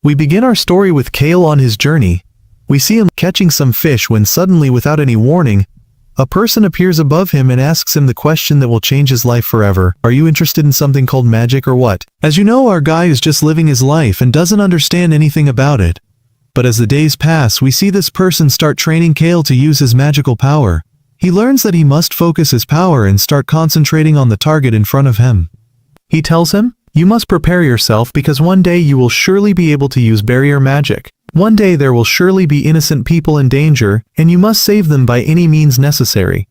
We begin our story with Kale on his journey. We see him catching some fish when suddenly, without any warning, a person appears above him and asks him the question that will change his life forever. Are you interested in something called magic or what? As you know, our guy is just living his life and doesn't understand anything about it. But as the days pass, we see this person start training Kale to use his magical power. He learns that he must focus his power and start concentrating on the target in front of him. He tells him, "You must prepare yourself because one day you will surely be able to use barrier magic. One day there will surely be innocent people in danger, and you must save them by any means necessary."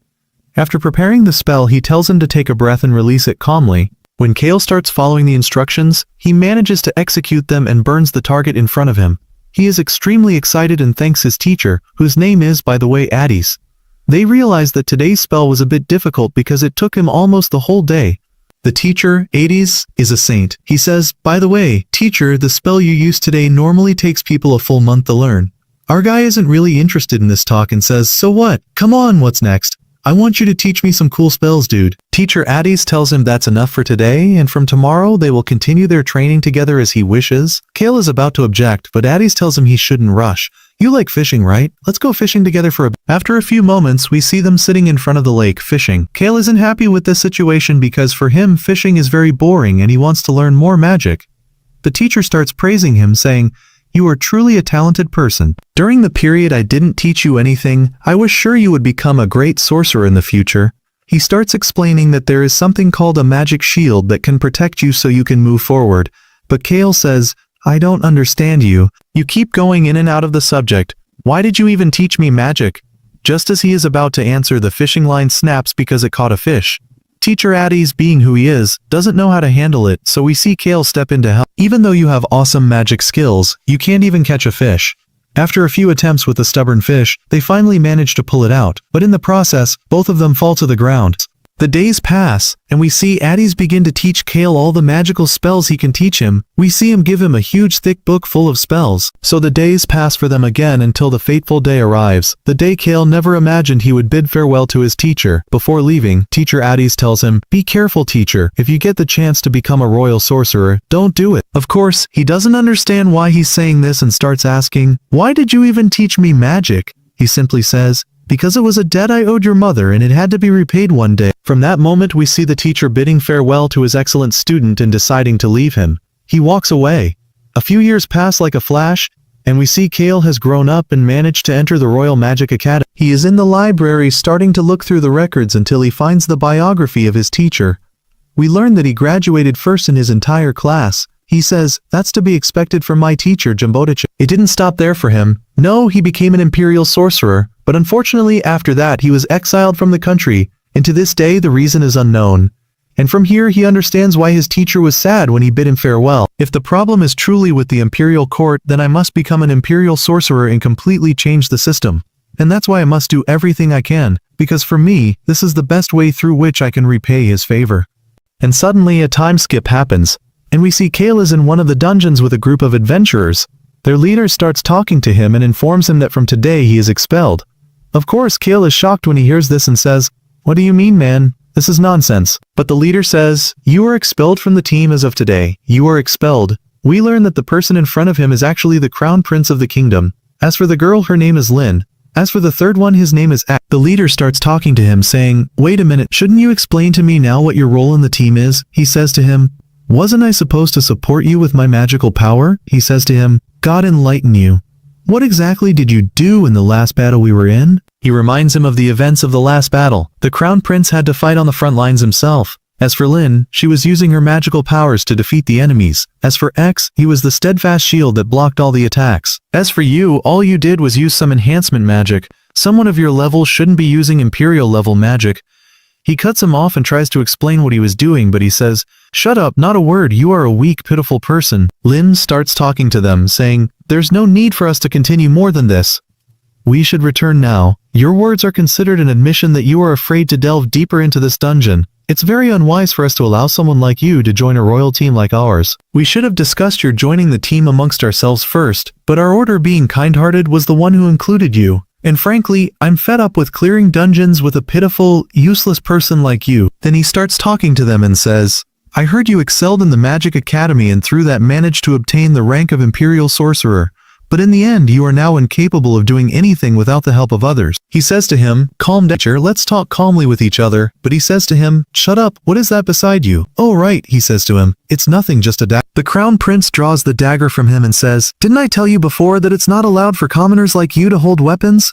After preparing the spell, he tells him to take a breath and release it calmly. When Kale starts following the instructions, he manages to execute them and burns the target in front of him. He is extremely excited and thanks his teacher, whose name is, by the way, Addis. They realize that today's spell was a bit difficult because it took him almost the whole day. The teacher, Addis, is a saint. He says, "By the way, teacher, the spell you used today normally takes people a full month to learn." Our guy isn't really interested in this talk and says, "So what? Come on, what's next? I want you to teach me some cool spells, dude." Teacher Addis tells him that's enough for today, and from tomorrow they will continue their training together as he wishes. Kale is about to object, but Addis tells him he shouldn't rush. "You like fishing, right? Let's go fishing together for a bit." After a few moments, we see them sitting in front of the lake fishing. Kale isn't happy with this situation because for him, fishing is very boring and he wants to learn more magic. The teacher starts praising him, saying, "You are truly a talented person. During the period I didn't teach you anything, I was sure you would become a great sorcerer in the future." He starts explaining that there is something called a magic shield that can protect you so you can move forward. But Kale says, "I don't understand you. You keep going in and out of the subject. Why did you even teach me magic?" Just as he is about to answer, the fishing line snaps because it caught a fish. Teacher Addis, being who he is, doesn't know how to handle it, so we see Kale step in to help. Even though you have awesome magic skills, you can't even catch a fish. After a few attempts with the stubborn fish, they finally manage to pull it out, but in the process, both of them fall to the ground. The days pass, and we see Addis begin to teach Kale all the magical spells he can teach him. We see him give him a huge thick book full of spells. So the days pass for them again until the fateful day arrives, the day Kale never imagined he would bid farewell to his teacher. Before leaving, teacher Addis tells him, "Be careful, teacher. If you get the chance to become a royal sorcerer, don't do it." Of course, he doesn't understand why he's saying this and starts asking, "Why did you even teach me magic?" He simply says, "Because it was a debt I owed your mother and it had to be repaid one day." From that moment we see the teacher bidding farewell to his excellent student and deciding to leave him. He walks away. A few years pass like a flash, and we see Kale has grown up and managed to enter the Royal Magic Academy. He is in the library starting to look through the records until he finds the biography of his teacher. We learn that he graduated first in his entire class. He says, "That's to be expected from my teacher, Jumboticha." It didn't stop there for him. No, he became an imperial sorcerer, but unfortunately after that he was exiled from the country, and to this day the reason is unknown. And from here he understands why his teacher was sad when he bid him farewell. If the problem is truly with the imperial court, then I must become an imperial sorcerer and completely change the system. And that's why I must do everything I can, because for me, this is the best way through which I can repay his favor. And suddenly a time skip happens, and we see Kale is in one of the dungeons with a group of adventurers. Their leader starts talking to him and informs him that from today he is expelled. Of course, Kale is shocked when he hears this and says, "What do you mean, man? This is nonsense." But the leader says, "You are expelled from the team as of today. You are expelled." We learn that the person in front of him is actually the crown prince of the kingdom. As for the girl, her name is Lin. As for the third one, his name is Ak. The leader starts talking to him saying, "Wait a minute, shouldn't you explain to me now what your role in the team is?" He says to him, "Wasn't I supposed to support you with my magical power?" He says to him, "God enlighten you. What exactly did you do in the last battle we were in?" He reminds him of the events of the last battle. The crown prince had to fight on the front lines himself. As for Lin, she was using her magical powers to defeat the enemies. As for X, he was the steadfast shield that blocked all the attacks. As for you, all you did was use some enhancement magic. Someone of your level shouldn't be using imperial level magic. He cuts him off and tries to explain what he was doing, but he says, "Shut up, not a word, you are a weak, pitiful person." Lin starts talking to them, saying, "There's no need for us to continue more than this. We should return now. Your words are considered an admission that you are afraid to delve deeper into this dungeon. It's very unwise for us to allow someone like you to join a royal team like ours. We should have discussed your joining the team amongst ourselves first, but our order, being kind-hearted, was the one who included you. And frankly, I'm fed up with clearing dungeons with a pitiful, useless person like you." Then he starts talking to them and says, I heard you excelled in the Magic Academy and through that managed to obtain the rank of Imperial Sorcerer. But in the end you are now incapable of doing anything without the help of others. He says to him, calm down, teacher, let's talk calmly with each other. But he says to him, shut up, what is that beside you? Oh right, he says to him, it's nothing, just a dagger. The Crown Prince draws the dagger from him and says, didn't I tell you before that it's not allowed for commoners like you to hold weapons?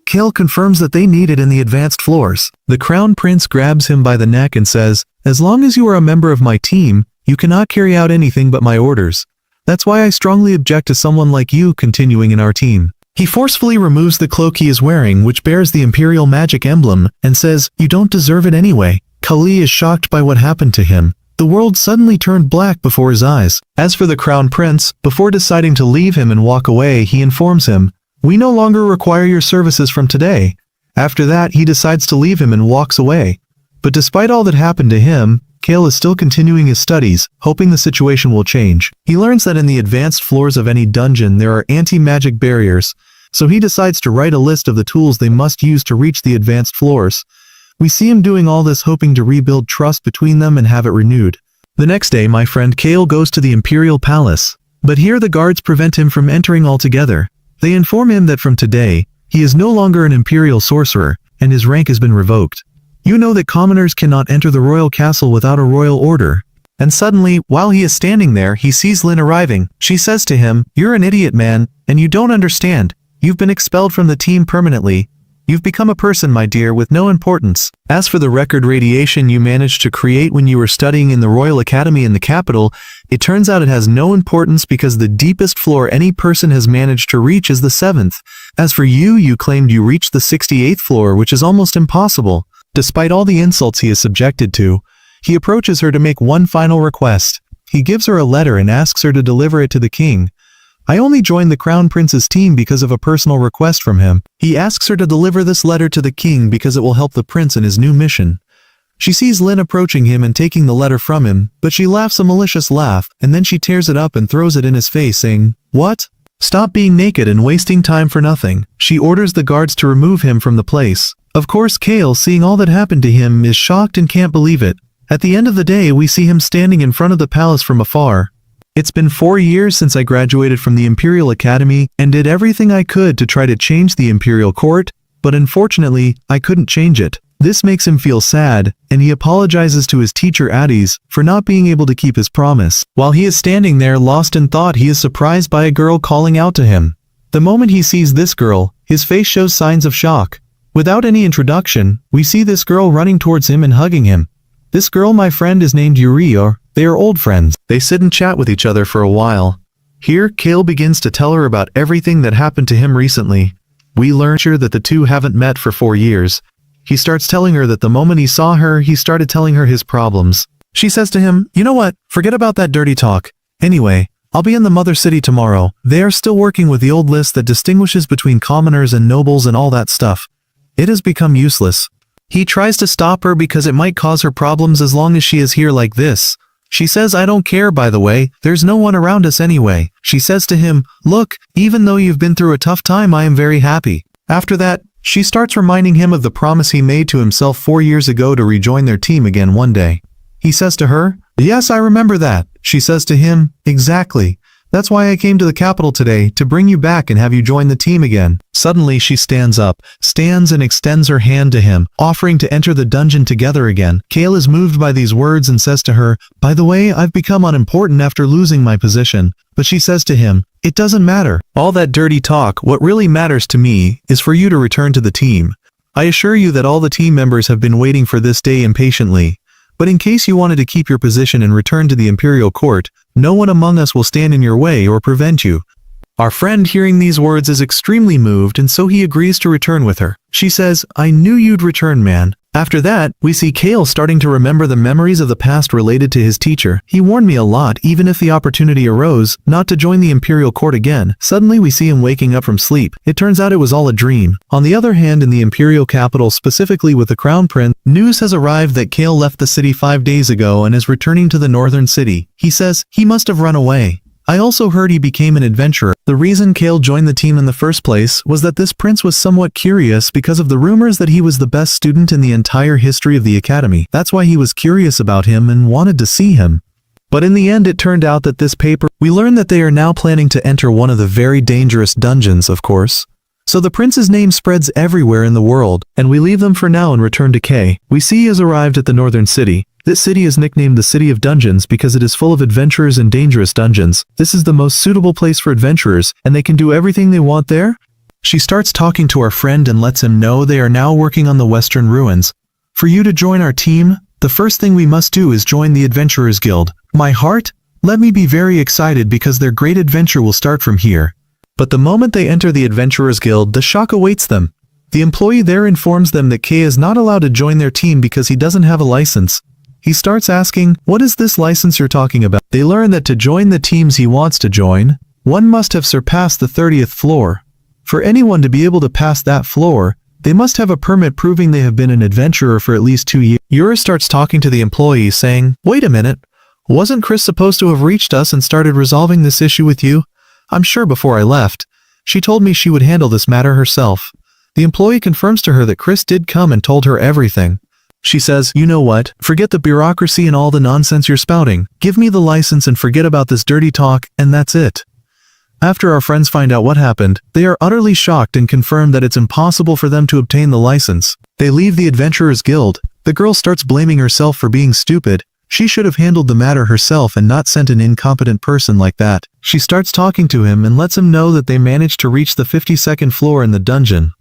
Kale confirms that they need it in the advanced floors. The Crown Prince grabs him by the neck and says, as long as you are a member of my team, you cannot carry out anything but my orders. That's why I strongly object to someone like you continuing in our team. He forcefully removes the cloak he is wearing, which bears the Imperial Magic emblem, and says, you don't deserve it anyway. Kali is shocked by what happened to him. The world suddenly turned black before his eyes. As for the Crown Prince, before deciding to leave him and walk away, he informs him, we no longer require your services from today. After that, he decides to leave him and walks away. But despite all that happened to him, Kale is still continuing his studies, hoping the situation will change. He learns that in the advanced floors of any dungeon there are anti-magic barriers, so he decides to write a list of the tools they must use to reach the advanced floors. We see him doing all this hoping to rebuild trust between them and have it renewed. The next day my friend Kale goes to the Imperial Palace, but here the guards prevent him from entering altogether. They inform him that from today, he is no longer an Imperial Sorcerer, and his rank has been revoked. You know that commoners cannot enter the royal castle without a royal order. And suddenly, while he is standing there, he sees Lin arriving. She says to him, you're an idiot, man, and you don't understand. You've been expelled from the team permanently. You've become a person, my dear, with no importance. As for the record radiation you managed to create when you were studying in the Royal Academy in the capital, it turns out it has no importance because the deepest floor any person has managed to reach is the 7th. As for you, you claimed you reached the 68th floor, which is almost impossible. Despite all the insults he is subjected to, he approaches her to make one final request. He gives her a letter and asks her to deliver it to the king. I only joined the Crown Prince's team because of a personal request from him. He asks her to deliver this letter to the king because it will help the prince in his new mission. She sees Lin approaching him and taking the letter from him, but she laughs a malicious laugh, and then she tears it up and throws it in his face, saying, what? Stop being naked and wasting time for nothing. She orders the guards to remove him from the place. Of course, Kale, seeing all that happened to him, is shocked and can't believe it. At the end of the day, we see him standing in front of the palace from afar. It's been 4 years since I graduated from the Imperial Academy and did everything I could to try to change the Imperial Court, but unfortunately, I couldn't change it. This makes him feel sad, and he apologizes to his teacher Addis for not being able to keep his promise. While he is standing there lost in thought, he is surprised by a girl calling out to him. The moment he sees this girl, his face shows signs of shock. Without any introduction, we see this girl running towards him and hugging him. This girl, my friend, is named Yuri, or they are old friends. They sit and chat with each other for a while. Here, Kale begins to tell her about everything that happened to him recently. We learn that the two haven't met for 4 years. He starts telling her that the moment he saw her, he started telling her his problems. She says to him, you know what, forget about that dirty talk. Anyway, I'll be in the mother city tomorrow. They are still working with the old list that distinguishes between commoners and nobles and all that stuff. It has become useless. He tries to stop her because it might cause her problems as long as she is here like this. She says, I don't care, by the way, there's no one around us anyway. She says to him, look, even though you've been through a tough time, I am very happy. After that, she starts reminding him of the promise he made to himself 4 years ago to rejoin their team again one day. He says to her, yes, I remember that. She says to him, exactly. That's why I came to the capital today, to bring you back and have you join the team again. Suddenly she stands up, stands and extends her hand to him, offering to enter the dungeon together again. Kale is moved by these words and says to her, by the way, I've become unimportant after losing my position. But she says to him, it doesn't matter. All that dirty talk, what really matters to me, is for you to return to the team. I assure you that all the team members have been waiting for this day impatiently. But in case you wanted to keep your position and return to the Imperial Court, no one among us will stand in your way or prevent you. Our friend, hearing these words, is extremely moved, and so he agrees to return with her. She says, I knew you'd return, man. After that, we see Kale starting to remember the memories of the past related to his teacher. He warned me a lot, even if the opportunity arose, not to join the Imperial Court again. Suddenly we see him waking up from sleep. It turns out it was all a dream. On the other hand, in the Imperial capital, specifically with the Crown Prince, news has arrived that Kale left the city 5 days ago and is returning to the northern city. He says he must have run away. I also heard he became an adventurer. The reason Kale joined the team in the first place was that this prince was somewhat curious because of the rumors that he was the best student in the entire history of the academy. That's why he was curious about him and wanted to see him. But in the end it turned out that this paper, we learned that they are now planning to enter one of the very dangerous dungeons, of course. So the prince's name spreads everywhere in the world, and we leave them for now and return to Kay. We see he has arrived at the northern city. This city is nicknamed the City of Dungeons because it is full of adventurers and dangerous dungeons. This is the most suitable place for adventurers, and they can do everything they want there. She starts talking to our friend and lets him know they are now working on the western ruins. For you to join our team, the first thing we must do is join the Adventurers Guild. My heart? Let me be very excited because their great adventure will start from here. But the moment they enter the Adventurers Guild, the shock awaits them. The employee there informs them that Kay is not allowed to join their team because he doesn't have a license. He starts asking, what is this license you're talking about? They learn that to join the teams he wants to join, one must have surpassed the 30th floor. For anyone to be able to pass that floor, they must have a permit proving they have been an adventurer for at least 2 years. Yura starts talking to the employee saying, wait a minute, wasn't Chris supposed to have reached us and started resolving this issue with you? I'm sure before I left. She told me she would handle this matter herself. The employee confirms to her that Chris did come and told her everything. She says, you know what, forget the bureaucracy and all the nonsense you're spouting. Give me the license and forget about this dirty talk, and that's it. After our friends find out what happened, they are utterly shocked and confirm that it's impossible for them to obtain the license. They leave the Adventurers Guild. The girl starts blaming herself for being stupid. She should have handled the matter herself and not sent an incompetent person like that. She starts talking to him and lets him know that they managed to reach the 52nd floor in the dungeon.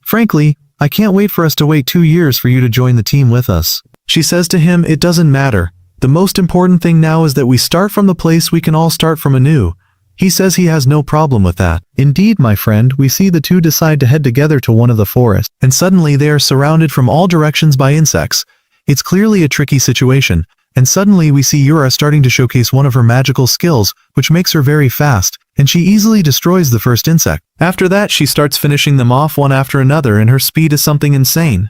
Frankly, I can't wait for us to wait 2 years for you to join the team with us. She says to him, it doesn't matter. The most important thing now is that we start from the place we can all start from anew. He says he has no problem with that. Indeed, my friend, we see the two decide to head together to one of the forests, and suddenly they are surrounded from all directions by insects. It's clearly a tricky situation, and suddenly we see Yura starting to showcase one of her magical skills, which makes her very fast, and she easily destroys the first insect. After that, she starts finishing them off one after another, and her speed is something insane.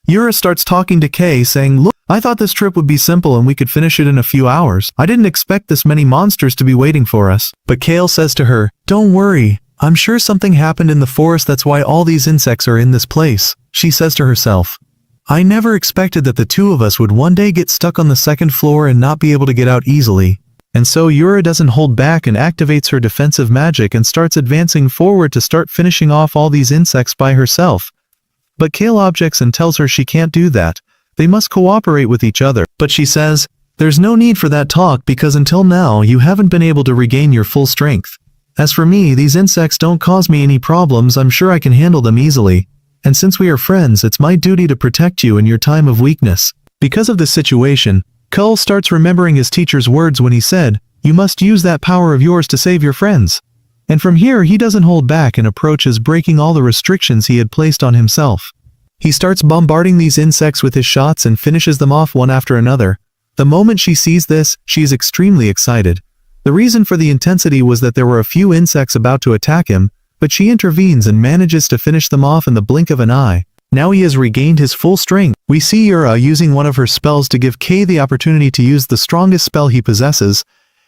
Yura starts talking to Kay, saying, look, I thought this trip would be simple and we could finish it in a few hours. I didn't expect this many monsters to be waiting for us. But Kale says to her, don't worry, I'm sure something happened in the forest, that's why all these insects are in this place. She says to herself, I never expected that the two of us would one day get stuck on the second floor and not be able to get out easily. And so Yura doesn't hold back and activates her defensive magic and starts advancing forward to start finishing off all these insects by herself. But Kale objects and tells her she can't do that. They must cooperate with each other. But she says, there's no need for that talk because until now you haven't been able to regain your full strength. As for me, these insects don't cause me any problems, I'm sure I can handle them easily. And since we are friends, it's my duty to protect you in your time of weakness. Because of this situation, Cole starts remembering his teacher's words when he said, you must use that power of yours to save your friends. And from here he doesn't hold back and approaches breaking all the restrictions he had placed on himself. He starts bombarding these insects with his shots and finishes them off one after another. The moment she sees this, she is extremely excited. The reason for the intensity was that there were a few insects about to attack him, but she intervenes and manages to finish them off in the blink of an eye. Now he has regained his full strength. We see Yura using one of her spells to give Kay the opportunity to use the strongest spell he possesses.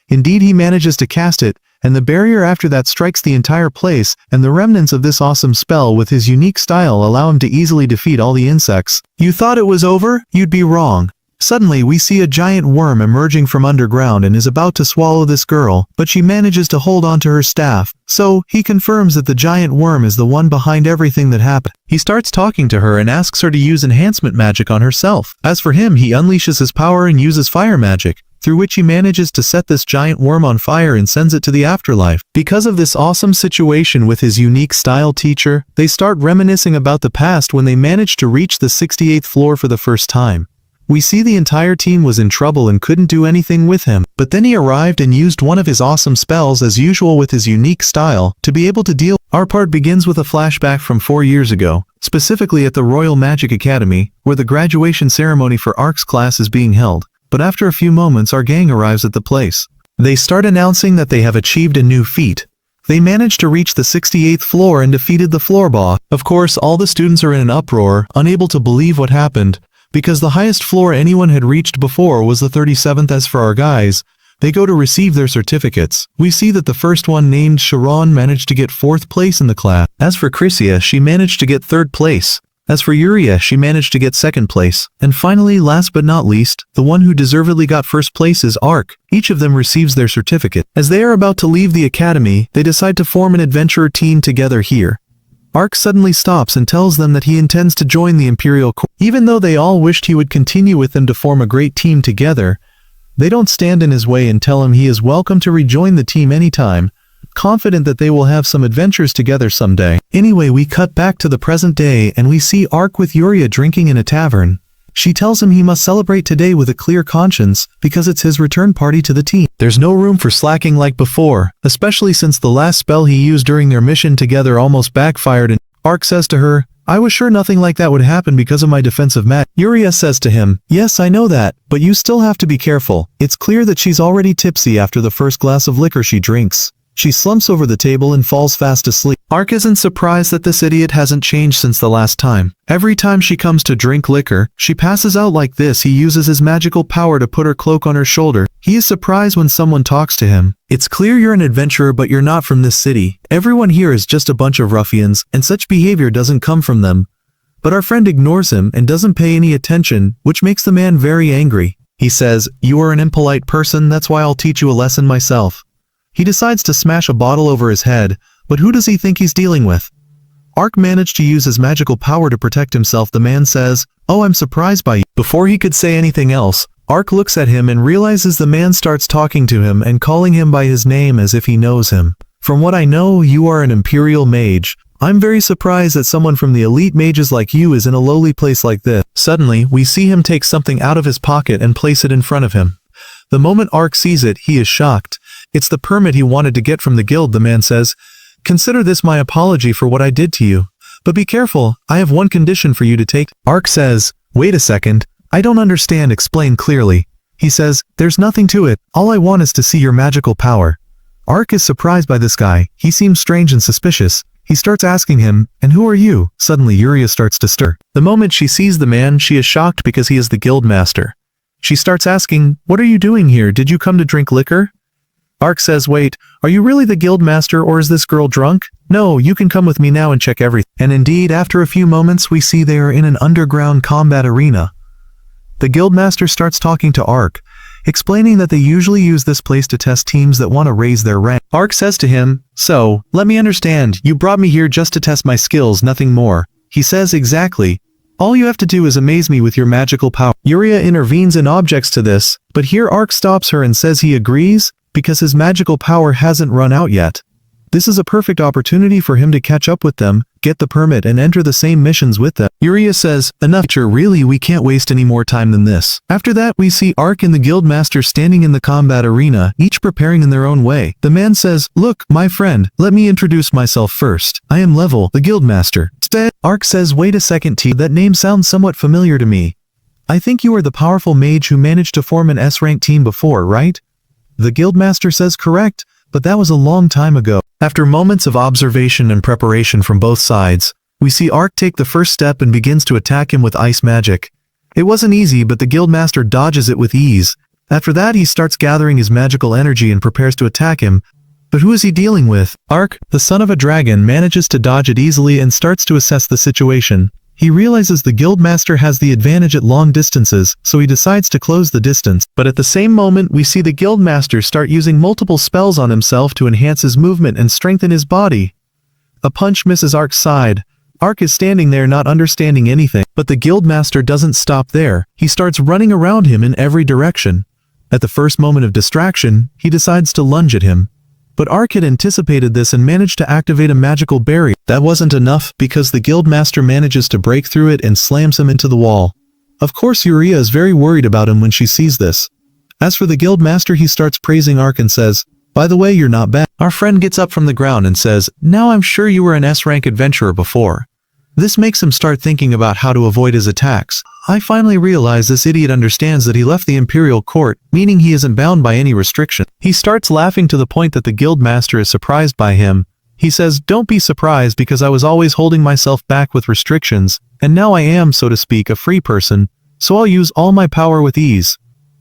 Indeed, he manages to cast it, and the barrier after that strikes the entire place, and the remnants of this awesome spell with his unique style allow him to easily defeat all the insects. You thought it was over? You'd be wrong. Suddenly we see a giant worm emerging from underground and is about to swallow this girl, but she manages to hold onto her staff, so he confirms that the giant worm is the one behind everything that happened. He starts talking to her and asks her to use enhancement magic on herself. As for him, he unleashes his power and uses fire magic, through which he manages to set this giant worm on fire and sends it to the afterlife. Because of this awesome situation with his unique style teacher, they start reminiscing about the past when they managed to reach the 68th floor for the first time. We see the entire team was in trouble and couldn't do anything with him, but then he arrived and used one of his awesome spells as usual with his unique style to be able to deal. Our part begins with a flashback from 4 years ago, specifically at the Royal Magic Academy, where the graduation ceremony for ARC's class is being held. But after a few moments our gang arrives at the place. They start announcing that they have achieved a new feat. They managed to reach the 68th floor and defeated the floor boss. Of course, all the students are in an uproar, unable to believe what happened, because the highest floor anyone had reached before was the 37th. As for our guys, They go to receive their certificates. We see that the first one named Sharon managed to get 4th place in the class. As for Chrysia, she managed to get 3rd place. As for Yuria, she managed to get 2nd place. And finally, last but not least, the one who deservedly got 1st place is Ark. Each of them receives their certificate. As they are about to leave the academy, they decide to form an adventurer team together here. Ark suddenly stops and tells them that he intends to join the Imperial Court. Even though they all wished he would continue with them to form a great team together, they don't stand in his way and tell him he is welcome to rejoin the team anytime, confident that they will have some adventures together someday. Anyway, we cut back to the present day and we see Ark with Yuria drinking in a tavern. She tells him he must celebrate today with a clear conscience because it's his return party to the team. There's no room for slacking like before, especially since the last spell he used during their mission together almost backfired, and Ark says to her, "I was sure nothing like that would happen because of my defensive magic." Yuria says to him, "Yes, I know that, but you still have to be careful. It's clear that she's already tipsy after the first glass of liquor she drinks." She slumps over the table and falls fast asleep. Ark isn't surprised that this idiot hasn't changed since the last time. Every time she comes to drink liquor, she passes out like this. He uses his magical power to put her cloak on her shoulder. He is surprised when someone talks to him. "It's clear you're an adventurer, but you're not from this city. Everyone here is just a bunch of ruffians, and such behavior doesn't come from them." But our friend ignores him and doesn't pay any attention, which makes the man very angry. He says, "You are an impolite person, that's why I'll teach you a lesson myself." He decides to smash a bottle over his head, but who does he think he's dealing with? Ark managed to use his magical power to protect himself. The man says, "Oh, I'm surprised by you." Before he could say anything else, Ark looks at him and realizes the man starts talking to him and calling him by his name as if he knows him. "From what I know, you are an imperial mage. I'm very surprised that someone from the elite mages like you is in a lowly place like this." Suddenly, we see him take something out of his pocket and place it in front of him. The moment Ark sees it, he is shocked. It's the permit he wanted to get from the guild. The man says, "Consider this my apology for what I did to you. But be careful, I have one condition for you to take." Ark says, "Wait a second, I don't understand, explain clearly." He says, "There's nothing to it, all I want is to see your magical power." Ark is surprised by this guy. He seems strange and suspicious. He starts asking him, "And who are you?" Suddenly Yuria starts to stir. The moment she sees the man, she is shocked because he is the guild master. She starts asking, "What are you doing here? Did you come to drink liquor?" Ark says, "Wait, are you really the guild master or is this girl drunk? No, you can come with me now and check everything." And indeed, after a few moments we see they are in an underground combat arena. The guildmaster starts talking to Ark, explaining that they usually use this place to test teams that want to raise their rank. Ark says to him, "So, let me understand, you brought me here just to test my skills, nothing more." He says, "Exactly. All you have to do is amaze me with your magical power." Yuria intervenes and objects to this, but here Ark stops her and says he agrees, because his magical power hasn't run out yet. This is a perfect opportunity for him to catch up with them, get the permit and enter the same missions with them. Yuria says, "Enough, really, we can't waste any more time than this." After that we see Ark and the guildmaster standing in the combat arena, each preparing in their own way. The man says, "Look, my friend, let me introduce myself first. I am Level, the guildmaster." Ark says, "Wait a second, that name sounds somewhat familiar to me. I think you are the powerful mage who managed to form an S-rank team before, right?" The guildmaster says, "Correct, but that was a long time ago." After moments of observation and preparation from both sides, we see Ark take the first step and begins to attack him with ice magic. It wasn't easy, but the guildmaster dodges it with ease. After that he starts gathering his magical energy and prepares to attack him. But who is he dealing with? Ark, the son of a dragon, manages to dodge it easily and starts to assess the situation. He realizes the guildmaster has the advantage at long distances, so he decides to close the distance. But at the same moment we see the guildmaster start using multiple spells on himself to enhance his movement and strengthen his body. A punch misses Ark's side. Ark is standing there not understanding anything, but the guildmaster doesn't stop there. He starts running around him in every direction. At the first moment of distraction, he decides to lunge at him. But Ark had anticipated this and managed to activate a magical barrier. That wasn't enough, because the guildmaster manages to break through it and slams him into the wall. Of course Yuria is very worried about him when she sees this. As for the guildmaster, he starts praising Ark and says, "By the way, you're not bad." Our friend gets up from the ground and says, "Now I'm sure you were an S-rank adventurer before." This makes him start thinking about how to avoid his attacks. I finally realize this idiot understands that he left the Imperial Court, meaning he isn't bound by any restriction. He starts laughing to the point that the guildmaster is surprised by him. He says, "Don't be surprised because I was always holding myself back with restrictions, and now I am, so to speak, a free person, so I'll use all my power with ease."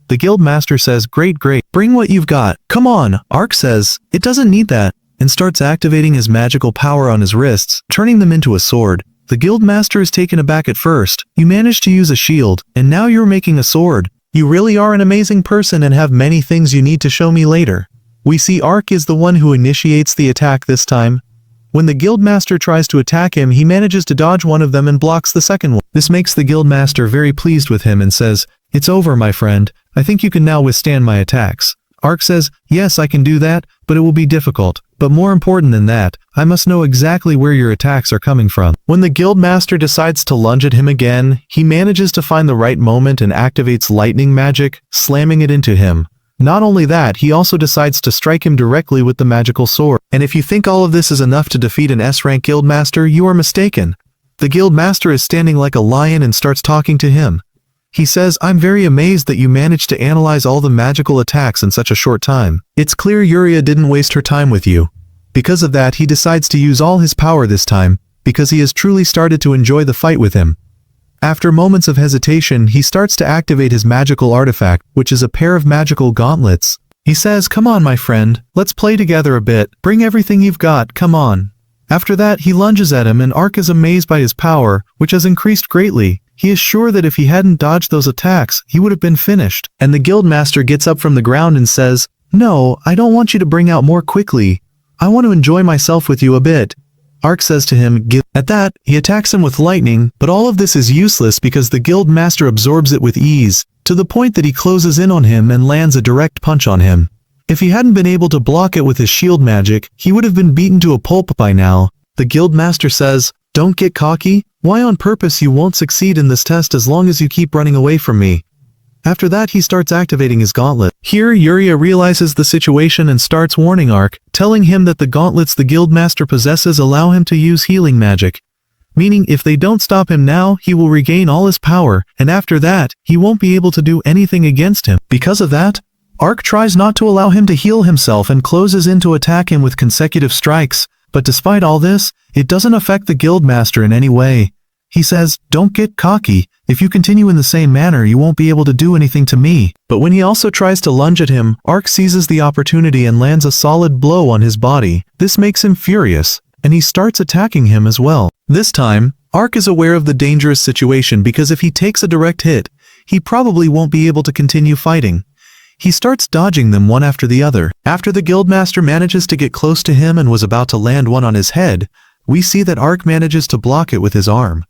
The guild master says, great, bring what you've got. Come on. Arc says, it doesn't need that, and starts activating his magical power on his wrists, turning them into a sword. The guild master is taken aback at first. You managed to use a shield, and now you're making a sword. You really are an amazing person and have many things you need to show me later. We see Arc is the one who initiates the attack this time. When the guildmaster tries to attack him, he manages to dodge one of them and blocks the second one. This makes the guildmaster very pleased with him and says, it's over, my friend. I think you can now withstand my attacks. Arc says, yes, I can do that, but it will be difficult. But more important than that, I must know exactly where your attacks are coming from. When the guildmaster decides to lunge at him again, he manages to find the right moment and activates lightning magic, slamming it into him. Not only that, he also decides to strike him directly with the magical sword. And if you think all of this is enough to defeat an S-rank guildmaster, you are mistaken. The guildmaster is standing like a lion and starts talking to him. He says, I'm very amazed that you managed to analyze all the magical attacks in such a short time. It's clear Yuria didn't waste her time with you. Because of that, he decides to use all his power this time, because he has truly started to enjoy the fight with him. After moments of hesitation, he starts to activate his magical artifact, which is a pair of magical gauntlets. He says, come on, my friend, let's play together a bit. Bring everything you've got, come on. After that, he lunges at him and Arc is amazed by his power, which has increased greatly. He is sure that if he hadn't dodged those attacks, he would have been finished. And the guildmaster gets up from the ground and says, no, I don't want you to bring out more quickly. I want to enjoy myself with you a bit. Arc says to him, give. At that, he attacks him with lightning, but all of this is useless because the guild master absorbs it with ease, to the point that he closes in on him and lands a direct punch on him. If he hadn't been able to block it with his shield magic, he would have been beaten to a pulp by now. The guild master says, don't get cocky. Why on purpose? You won't succeed in this test as long as you keep running away from me. After that, he starts activating his gauntlet. Here, Yuria realizes the situation and starts warning Arc, telling him that the gauntlets the guildmaster possesses allow him to use healing magic. Meaning, if they don't stop him now, he will regain all his power, and after that, he won't be able to do anything against him. Because of that, Arc tries not to allow him to heal himself and closes in to attack him with consecutive strikes, but despite all this, it doesn't affect the guildmaster in any way. He says, don't get cocky. If you continue in the same manner, you won't be able to do anything to me. But when he also tries to lunge at him, Arc seizes the opportunity and lands a solid blow on his body. This makes him furious, and he starts attacking him as well. This time, Arc is aware of the dangerous situation because if he takes a direct hit, he probably won't be able to continue fighting. He starts dodging them one after the other. After the guildmaster manages to get close to him and was about to land one on his head, we see that Arc manages to block it with his arm.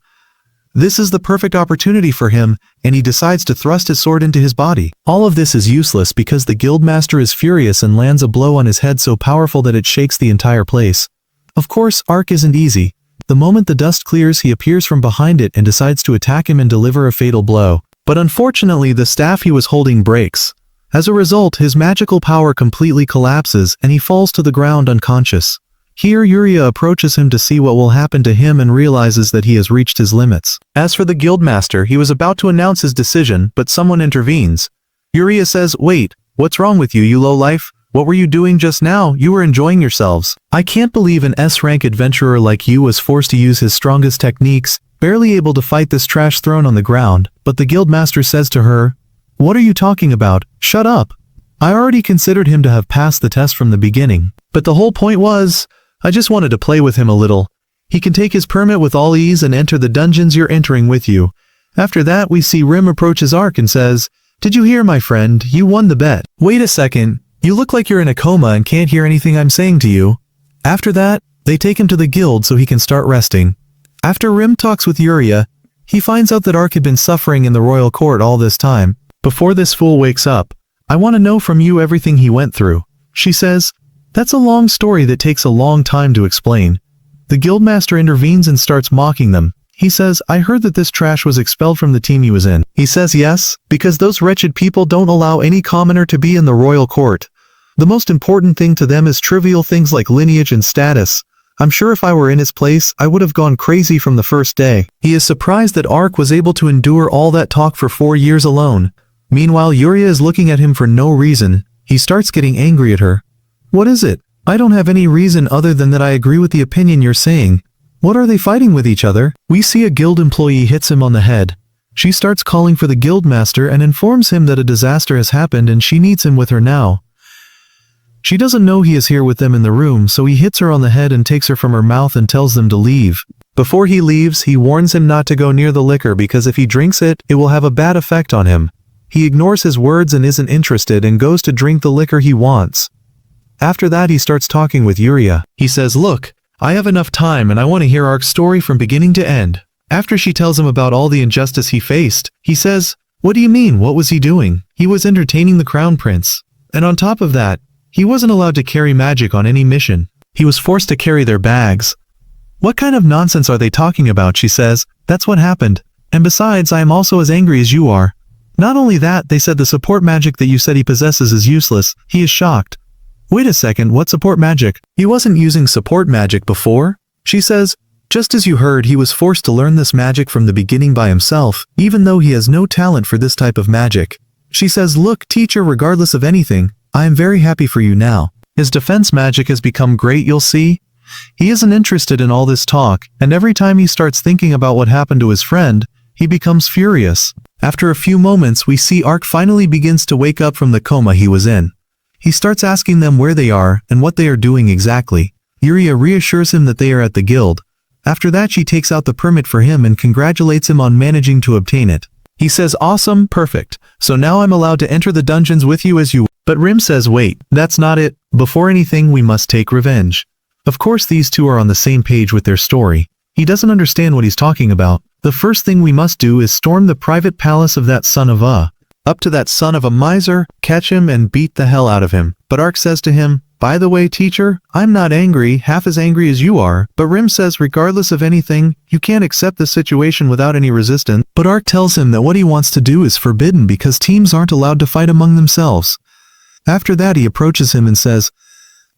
This is the perfect opportunity for him, and he decides to thrust his sword into his body. All of this is useless because the guildmaster is furious and lands a blow on his head so powerful that it shakes the entire place. Of course, Arc isn't easy. The moment the dust clears, he appears from behind it and decides to attack him and deliver a fatal blow. But unfortunately, the staff he was holding breaks. As a result, his magical power completely collapses and he falls to the ground unconscious. Here, Yuria approaches him to see what will happen to him and realizes that he has reached his limits. As for the guildmaster, he was about to announce his decision, but someone intervenes. Yuria says, wait, what's wrong with you, you lowlife? What were you doing just now? You were enjoying yourselves. I can't believe an S-rank adventurer like you was forced to use his strongest techniques, barely able to fight this trash thrown on the ground. But the guildmaster says to her, what are you talking about? Shut up. I already considered him to have passed the test from the beginning. But the whole point was, I just wanted to play with him a little. He can take his permit with all ease and enter the dungeons you're entering with you. After that, we see Rim approaches Arc and says, did you hear, my friend? You won the bet. Wait a second. You look like you're in a coma and can't hear anything I'm saying to you. After that, they take him to the guild so he can start resting. After Rim talks with Yuria, he finds out that Arc had been suffering in the royal court all this time. Before this fool wakes up, I want to know from you everything he went through. She says, that's a long story that takes a long time to explain. The guildmaster intervenes and starts mocking them. He says, I heard that this trash was expelled from the team he was in. He says yes, because those wretched people don't allow any commoner to be in the royal court. The most important thing to them is trivial things like lineage and status. I'm sure if I were in his place, I would have gone crazy from the first day. He is surprised that Arc was able to endure all that talk for 4 years alone. Meanwhile, Yuria is looking at him for no reason. He starts getting angry at her. What is it? I don't have any reason other than that I agree with the opinion you're saying. What are they fighting with each other? We see a guild employee hits him on the head. She starts calling for the guildmaster and informs him that a disaster has happened and she needs him with her now. She doesn't know he is here with them in the room, so he hits her on the head and takes her from her mouth and tells them to leave. Before he leaves, he warns him not to go near the liquor because if he drinks it, it will have a bad effect on him. He ignores his words and isn't interested and goes to drink the liquor he wants. After that, he starts talking with Yuria. He says, "Look, I have enough time and I want to hear Ark's story from beginning to end." After she tells him about all the injustice he faced, he says, "What do you mean? What was he doing? He was entertaining the crown prince. And on top of that, he wasn't allowed to carry magic on any mission. He was forced to carry their bags." "What kind of nonsense are they talking about?" she says. "That's what happened. And besides, I am also as angry as you are. Not only that, they said the support magic that you said he possesses is useless." He is shocked. "Wait a second, what support magic? He wasn't using support magic before?" She says, "Just as you heard, he was forced to learn this magic from the beginning by himself, even though he has no talent for this type of magic." She says, "Look, teacher, regardless of anything, I am very happy for you now. His defense magic has become great, you'll see." He isn't interested in all this talk, and every time he starts thinking about what happened to his friend, he becomes furious. After a few moments, we see Ark finally begins to wake up from the coma he was in. He starts asking them where they are and what they are doing exactly. Yuria reassures him that they are at the guild. After that, she takes out the permit for him and congratulates him on managing to obtain it. He says, "Awesome, perfect. So now I'm allowed to enter the dungeons with you as you." But Rim says, "Wait, that's not it. Before anything, we must take revenge." Of course, these two are on the same page with their story. He doesn't understand what he's talking about. "The first thing we must do is storm the private palace of that son of a. Up to that son of a miser, catch him and beat the hell out of him." But Ark says to him, "By the way, teacher, I'm not angry, half as angry as you are." But Rim says, regardless of anything, you can't accept the situation without any resistance. But Ark tells him that what he wants to do is forbidden because teams aren't allowed to fight among themselves. After that, he approaches him and says,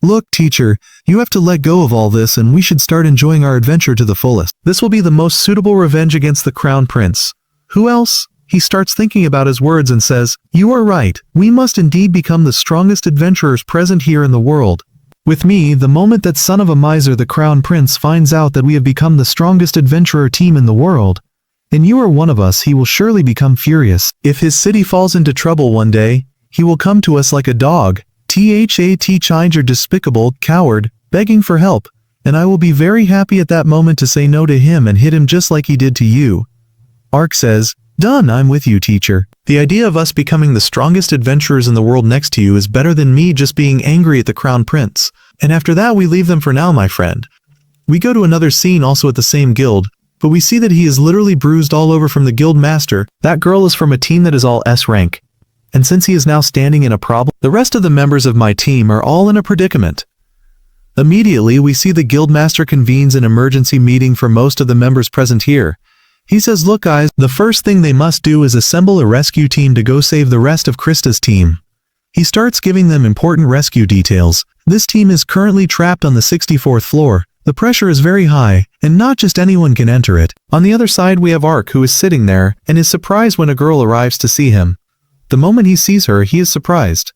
"Look, teacher, you have to let go of all this and we should start enjoying our adventure to the fullest. This will be the most suitable revenge against the crown prince. Who else?" He starts thinking about his words and says, "You are right. We must indeed become the strongest adventurers present here in the world. With me, the moment that son of a miser the crown prince finds out that we have become the strongest adventurer team in the world, and you are one of us, he will surely become furious. If his city falls into trouble one day, he will come to us like a dog, child or despicable, coward, begging for help, and I will be very happy at that moment to say no to him and hit him just like he did to you." Ark says, "Done, I'm with you, teacher. The idea of us becoming the strongest adventurers in the world next to you is better than me just being angry at the crown prince. And after that, we leave them for now, my friend." We go to another scene also at the same guild, but we see that he is literally bruised all over from the guild master. That girl is from a team that is all S rank. And since he is now standing in a problem, the rest of the members of my team are all in a predicament. Immediately, we see the guildmaster convenes an emergency meeting for most of the members present here. He says, "Look guys, the first thing they must do is assemble a rescue team to go save the rest of Krista's team." He starts giving them important rescue details. This team is currently trapped on the 64th floor. The pressure is very high, and not just anyone can enter it. On the other side, we have Ark, who is sitting there, and is surprised when a girl arrives to see him. The moment he sees her, he is surprised.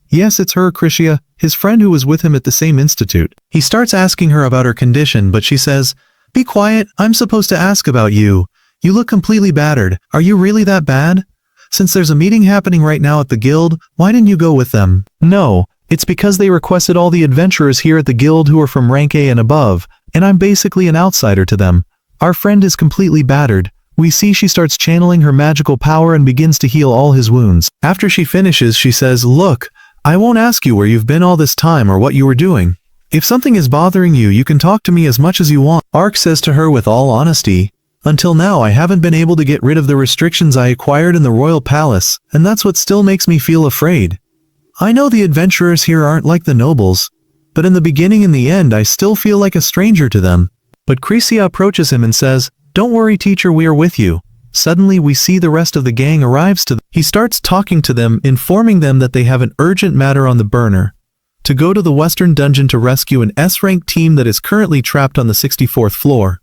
Yes, it's her, Krishia, his friend who was with him at the same institute. He starts asking her about her condition, but she says, "Be quiet, I'm supposed to ask about you. You look completely battered. Are you really that bad? Since there's a meeting happening right now at the guild, why didn't you go with them?" "No, it's because they requested all the adventurers here at the guild who are from rank A and above, and I'm basically an outsider to them. Our friend is completely battered." We see she starts channeling her magical power and begins to heal all his wounds. After she finishes, she says, "Look, I won't ask you where you've been all this time or what you were doing. If something is bothering you, you can talk to me as much as you want." Ark says to her with all honesty, "Until now I haven't been able to get rid of the restrictions I acquired in the royal palace, and that's what still makes me feel afraid. I know the adventurers here aren't like the nobles, but in the beginning and the end I still feel like a stranger to them." But Krishia approaches him and says, "Don't worry, teacher, we are with you." Suddenly we see the rest of the gang arrives to them. He starts talking to them, informing them that they have an urgent matter on the burner. To go to the western dungeon to rescue an S-rank team that is currently trapped on the 64th floor.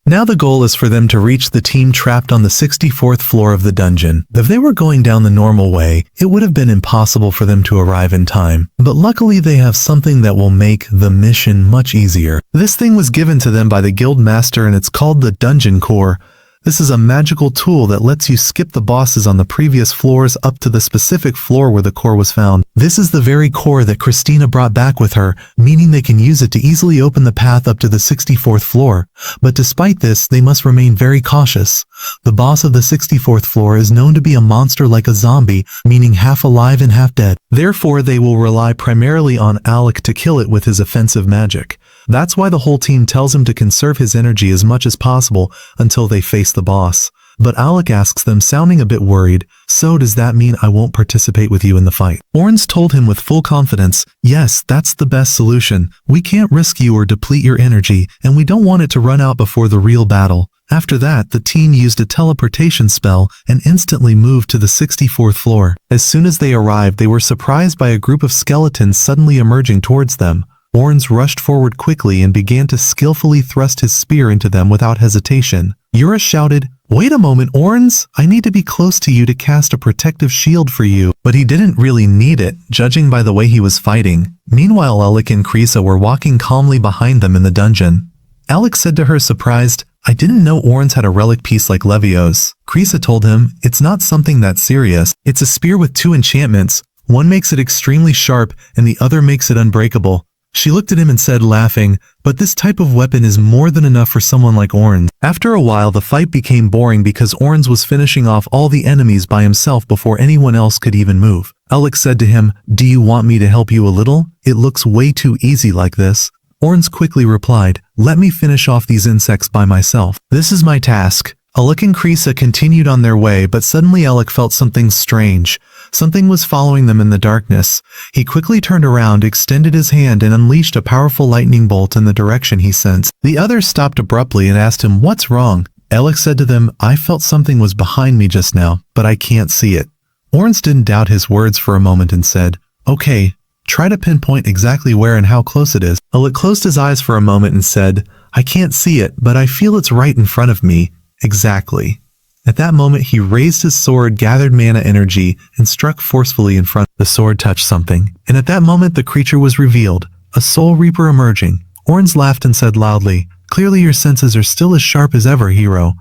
Now the goal is for them to reach the team trapped on the 64th floor of the dungeon. If they were going down the normal way, it would have been impossible for them to arrive in time. But luckily they have something that will make the mission much easier. This thing was given to them by the guild master and it's called the dungeon core. This is a magical tool that lets you skip the bosses on the previous floors up to the specific floor where the core was found. This is the very core that Christina brought back with her, meaning they can use it to easily open the path up to the 64th floor. But despite this, they must remain very cautious. The boss of the 64th floor is known to be a monster like a zombie, meaning half alive and half dead. Therefore, they will rely primarily on Alec to kill it with his offensive magic. That's why the whole team tells him to conserve his energy as much as possible until they face the boss. But Alec asks them, sounding a bit worried, "So does that mean I won't participate with you in the fight?" Orange told him with full confidence, "Yes, that's the best solution. We can't risk you or deplete your energy, and we don't want it to run out before the real battle." After that, the team used a teleportation spell and instantly moved to the 64th floor. As soon as they arrived, they were surprised by a group of skeletons suddenly emerging towards them. Orange rushed forward quickly and began to skillfully thrust his spear into them without hesitation. Yura shouted, "Wait a moment, Orange! I need to be close to you to cast a protective shield for you." But he didn't really need it, judging by the way he was fighting. Meanwhile, Alec and Krisa were walking calmly behind them in the dungeon. Alec said to her, surprised, "I didn't know Orange had a relic piece like Levio's." Krisa told him, "It's not something that serious. It's a spear with 2 enchantments. One makes it extremely sharp and the other makes it unbreakable." She looked at him and said, laughing, "But this type of weapon is more than enough for someone like Orange." After a while, the fight became boring because Orange was finishing off all the enemies by himself before anyone else could even move. Alec said to him, "Do you want me to help you a little? It looks way too easy like this." Orange quickly replied, "Let me finish off these insects by myself. This is my task." Alec and Krisa continued on their way, but suddenly Alec felt something strange. Something was following them in the darkness. He quickly turned around, extended his hand, and unleashed a powerful lightning bolt in the direction he sensed. The others stopped abruptly and asked him, "What's wrong?" Alec said to them, "I felt something was behind me just now, but I can't see it." Orange didn't doubt his words for a moment and said, "Okay, try to pinpoint exactly where and how close it is." Alec closed his eyes for a moment and said, "I can't see it, but I feel it's right in front of me. Exactly." At that moment, he raised his sword, gathered mana energy, and struck forcefully in front. The sword touched something, and at that moment the creature was revealed, a soul reaper emerging. Orange laughed and said loudly, "Clearly your senses are still as sharp as ever, hero."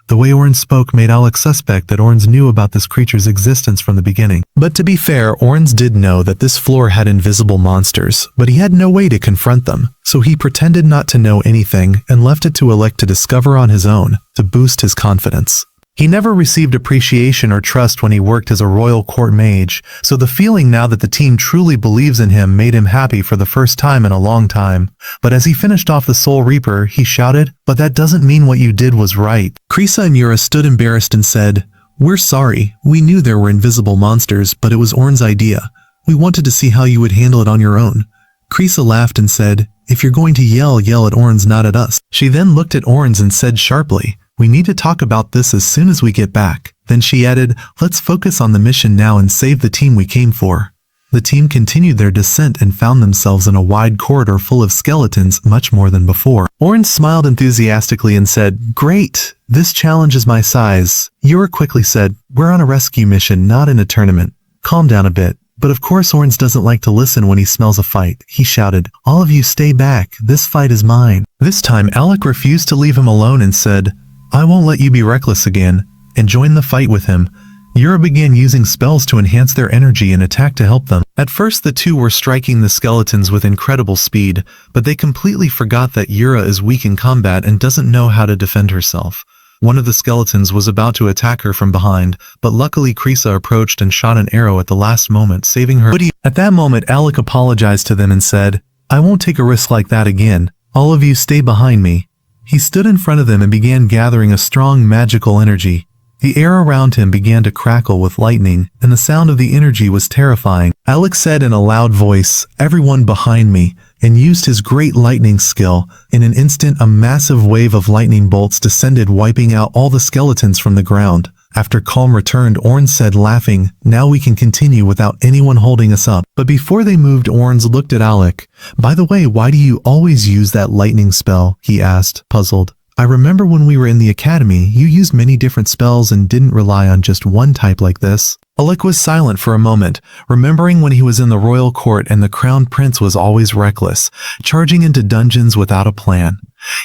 The way Orange spoke made Alec suspect that Orange knew about this creature's existence from the beginning. But to be fair, Orange did know that this floor had invisible monsters, but he had no way to confront them, so he pretended not to know anything and left it to Alec to discover on his own, to boost his confidence. He never received appreciation or trust when he worked as a royal court mage, so the feeling now that the team truly believes in him made him happy for the first time in a long time. But as he finished off the Soul Reaper, he shouted, "But that doesn't mean what you did was right." Krisa and Yura stood embarrassed and said, "We're sorry. We knew there were invisible monsters, but it was Orn's idea. We wanted to see how you would handle it on your own." Krisa laughed and said, "If you're going to yell, yell at Orns, not at us." She then looked at Orns and said sharply, "We need to talk about this as soon as we get back." Then she added, "Let's focus on the mission now and save the team we came for." The team continued their descent and found themselves in a wide corridor full of skeletons, much more than before. Orange smiled enthusiastically and said, "Great, this challenge is my size." Yura quickly said, "We're on a rescue mission, not in a tournament. Calm down a bit." But of course Orange doesn't like to listen when he smells a fight. He shouted, "All of you stay back, this fight is mine." This time Alec refused to leave him alone and said, "I won't let you be reckless again," and joined the fight with him. Yura began using spells to enhance their energy and attack to help them. At first the two were striking the skeletons with incredible speed, but they completely forgot that Yura is weak in combat and doesn't know how to defend herself. One of the skeletons was about to attack her from behind, but luckily Krisa approached and shot an arrow at the last moment, saving her. At that moment Alec apologized to them and said, "I won't take a risk like that again. All of you stay behind me." He stood in front of them and began gathering a strong magical energy. The air around him began to crackle with lightning, and the sound of the energy was terrifying. Alec said in a loud voice, "Everyone behind me," and used his great lightning skill. In an instant, a massive wave of lightning bolts descended, wiping out all the skeletons from the ground. After calm returned, Orange said, laughing, "Now we can continue without anyone holding us up." But before they moved, Orange looked at Alec. "By the way, why do you always use that lightning spell?" he asked, puzzled. "I remember when we were in the academy, you used many different spells and didn't rely on just one type like this." Alec was silent for a moment, remembering when he was in the royal court and the crown prince was always reckless, charging into dungeons without a plan.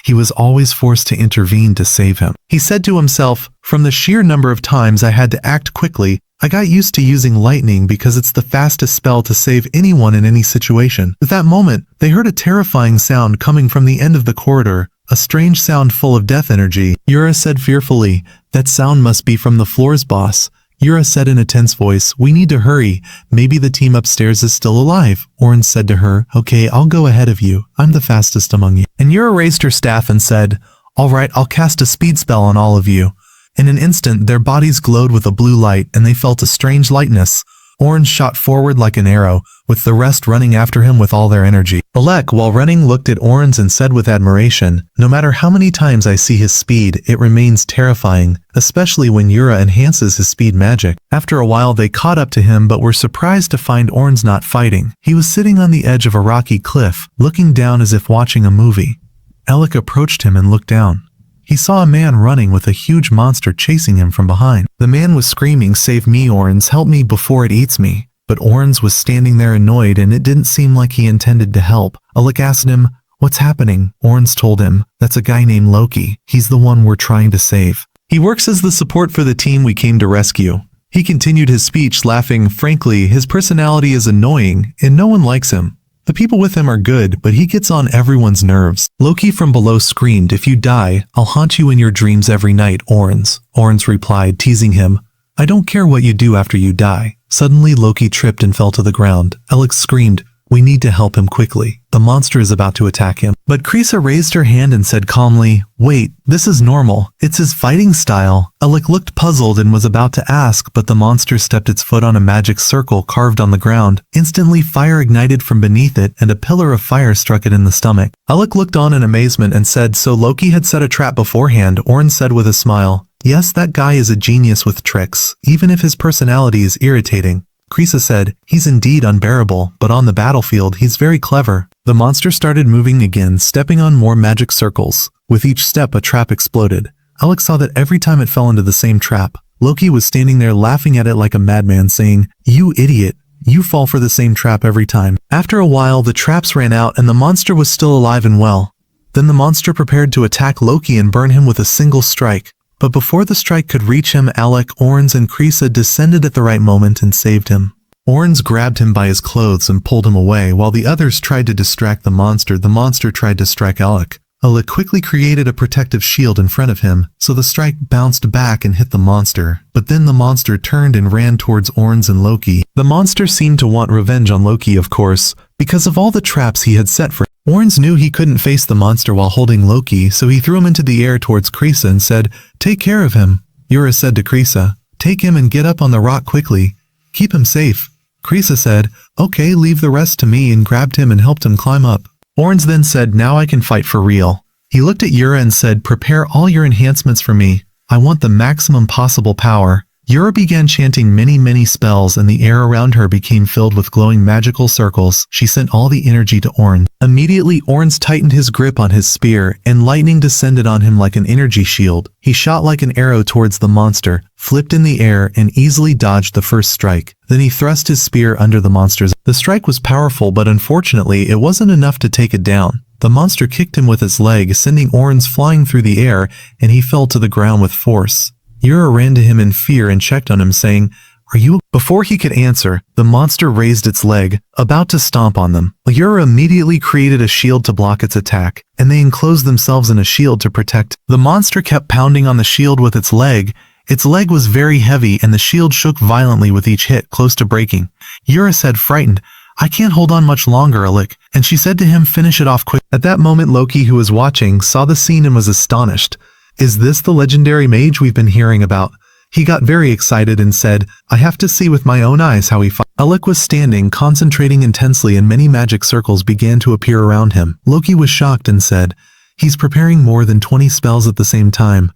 He was always forced to intervene to save him. He said to himself, from the sheer number of times I had to act quickly, I got used to using lightning because it's the fastest spell to save anyone in any situation. At that moment, they heard a terrifying sound coming from the end of the corridor, a strange sound full of death energy. Yura said fearfully, that sound must be from the floor's boss. Yura said in a tense voice, we need to hurry. Maybe the team upstairs is still alive. Orange said to her, okay, I'll go ahead of you. I'm the fastest among you. And Yura raised her staff and said, all right, I'll cast a speed spell on all of you. In an instant, their bodies glowed with a blue light and they felt a strange lightness. Orange shot forward like an arrow, with the rest running after him with all their energy. Alec, while running, looked at Orange and said with admiration, no matter how many times I see his speed, it remains terrifying, especially when Yura enhances his speed magic. After a while they caught up to him but were surprised to find Orange not fighting. He was sitting on the edge of a rocky cliff, looking down as if watching a movie. Alec approached him and looked down. He saw a man running with a huge monster chasing him from behind. The man was screaming, save me, Orange, help me before it eats me. But Orange was standing there annoyed and it didn't seem like he intended to help. Alec asked him, what's happening? Orange told him, that's a guy named Loki. He's the one we're trying to save. He works as the support for the team we came to rescue. He continued his speech, laughing. Frankly, his personality is annoying and no one likes him. The people with him are good, but he gets on everyone's nerves. Loki from below screamed, if you die, I'll haunt you in your dreams every night, Orange. Orange replied, teasing him, I don't care what you do after you die. Suddenly Loki tripped and fell to the ground. Alex screamed, we need to help him quickly. The monster is about to attack him. But Krisa raised her hand and said calmly, wait, this is normal. It's his fighting style. Alec looked puzzled and was about to ask, but the monster stepped its foot on a magic circle carved on the ground. Instantly fire ignited from beneath it and a pillar of fire struck it in the stomach. Alec looked on in amazement and said, so Loki had set a trap beforehand. Orin said with a smile, yes, that guy is a genius with tricks, even if his personality is irritating. Krisa said, he's indeed unbearable, but on the battlefield he's very clever. The monster started moving again, stepping on more magic circles. With each step a trap exploded. Alex saw that every time it fell into the same trap. Loki was standing there laughing at it like a madman, saying, you idiot, you fall for the same trap every time. After a while the traps ran out and the monster was still alive and well. Then the monster prepared to attack Loki and burn him with a single strike. But before the strike could reach him, Alec, Orange, and Krisa descended at the right moment and saved him. Orange grabbed him by his clothes and pulled him away while the others tried to distract the monster. The monster tried to strike Alec. Alec quickly created a protective shield in front of him, so the strike bounced back and hit the monster. But then the monster turned and ran towards Orange and Loki. The monster seemed to want revenge on Loki, of course, because of all the traps he had set for him. Orange knew he couldn't face the monster while holding Loki, so he threw him into the air towards Krisa and said, take care of him. Yura said to Krisa, take him and get up on the rock quickly. Keep him safe. Krisa said, okay, leave the rest to me, and grabbed him and helped him climb up. Orange then said, now I can fight for real. He looked at Yura and said, prepare all your enhancements for me. I want the maximum possible power. Yura began chanting many spells and the air around her became filled with glowing magical circles. She sent all the energy to Orange. Immediately Orange tightened his grip on his spear and lightning descended on him like an energy shield. He shot like an arrow towards the monster, flipped in the air and easily dodged the first strike. Then he thrust his spear under the monster's. The strike was powerful, but unfortunately it wasn't enough to take it down. The monster kicked him with its leg, sending Orange flying through the air, and he fell to the ground with force. Yura ran to him in fear and checked on him, saying, are you? Before he could answer, the monster raised its leg, about to stomp on them. Yura immediately created a shield to block its attack, and they enclosed themselves in a shield to protect. The monster kept pounding on the shield with its leg. Its leg was very heavy and the shield shook violently with each hit, close to breaking. Yura said, frightened, I can't hold on much longer, Alec. And she said to him, finish it off quick. At that moment Loki, who was watching, saw the scene and was astonished. Is this the legendary mage we've been hearing about? He got very excited and said, I have to see with my own eyes how he fights. Alec was standing, concentrating intensely, and many magic circles began to appear around him. Loki was shocked and said, he's preparing more than 20 spells at the same time.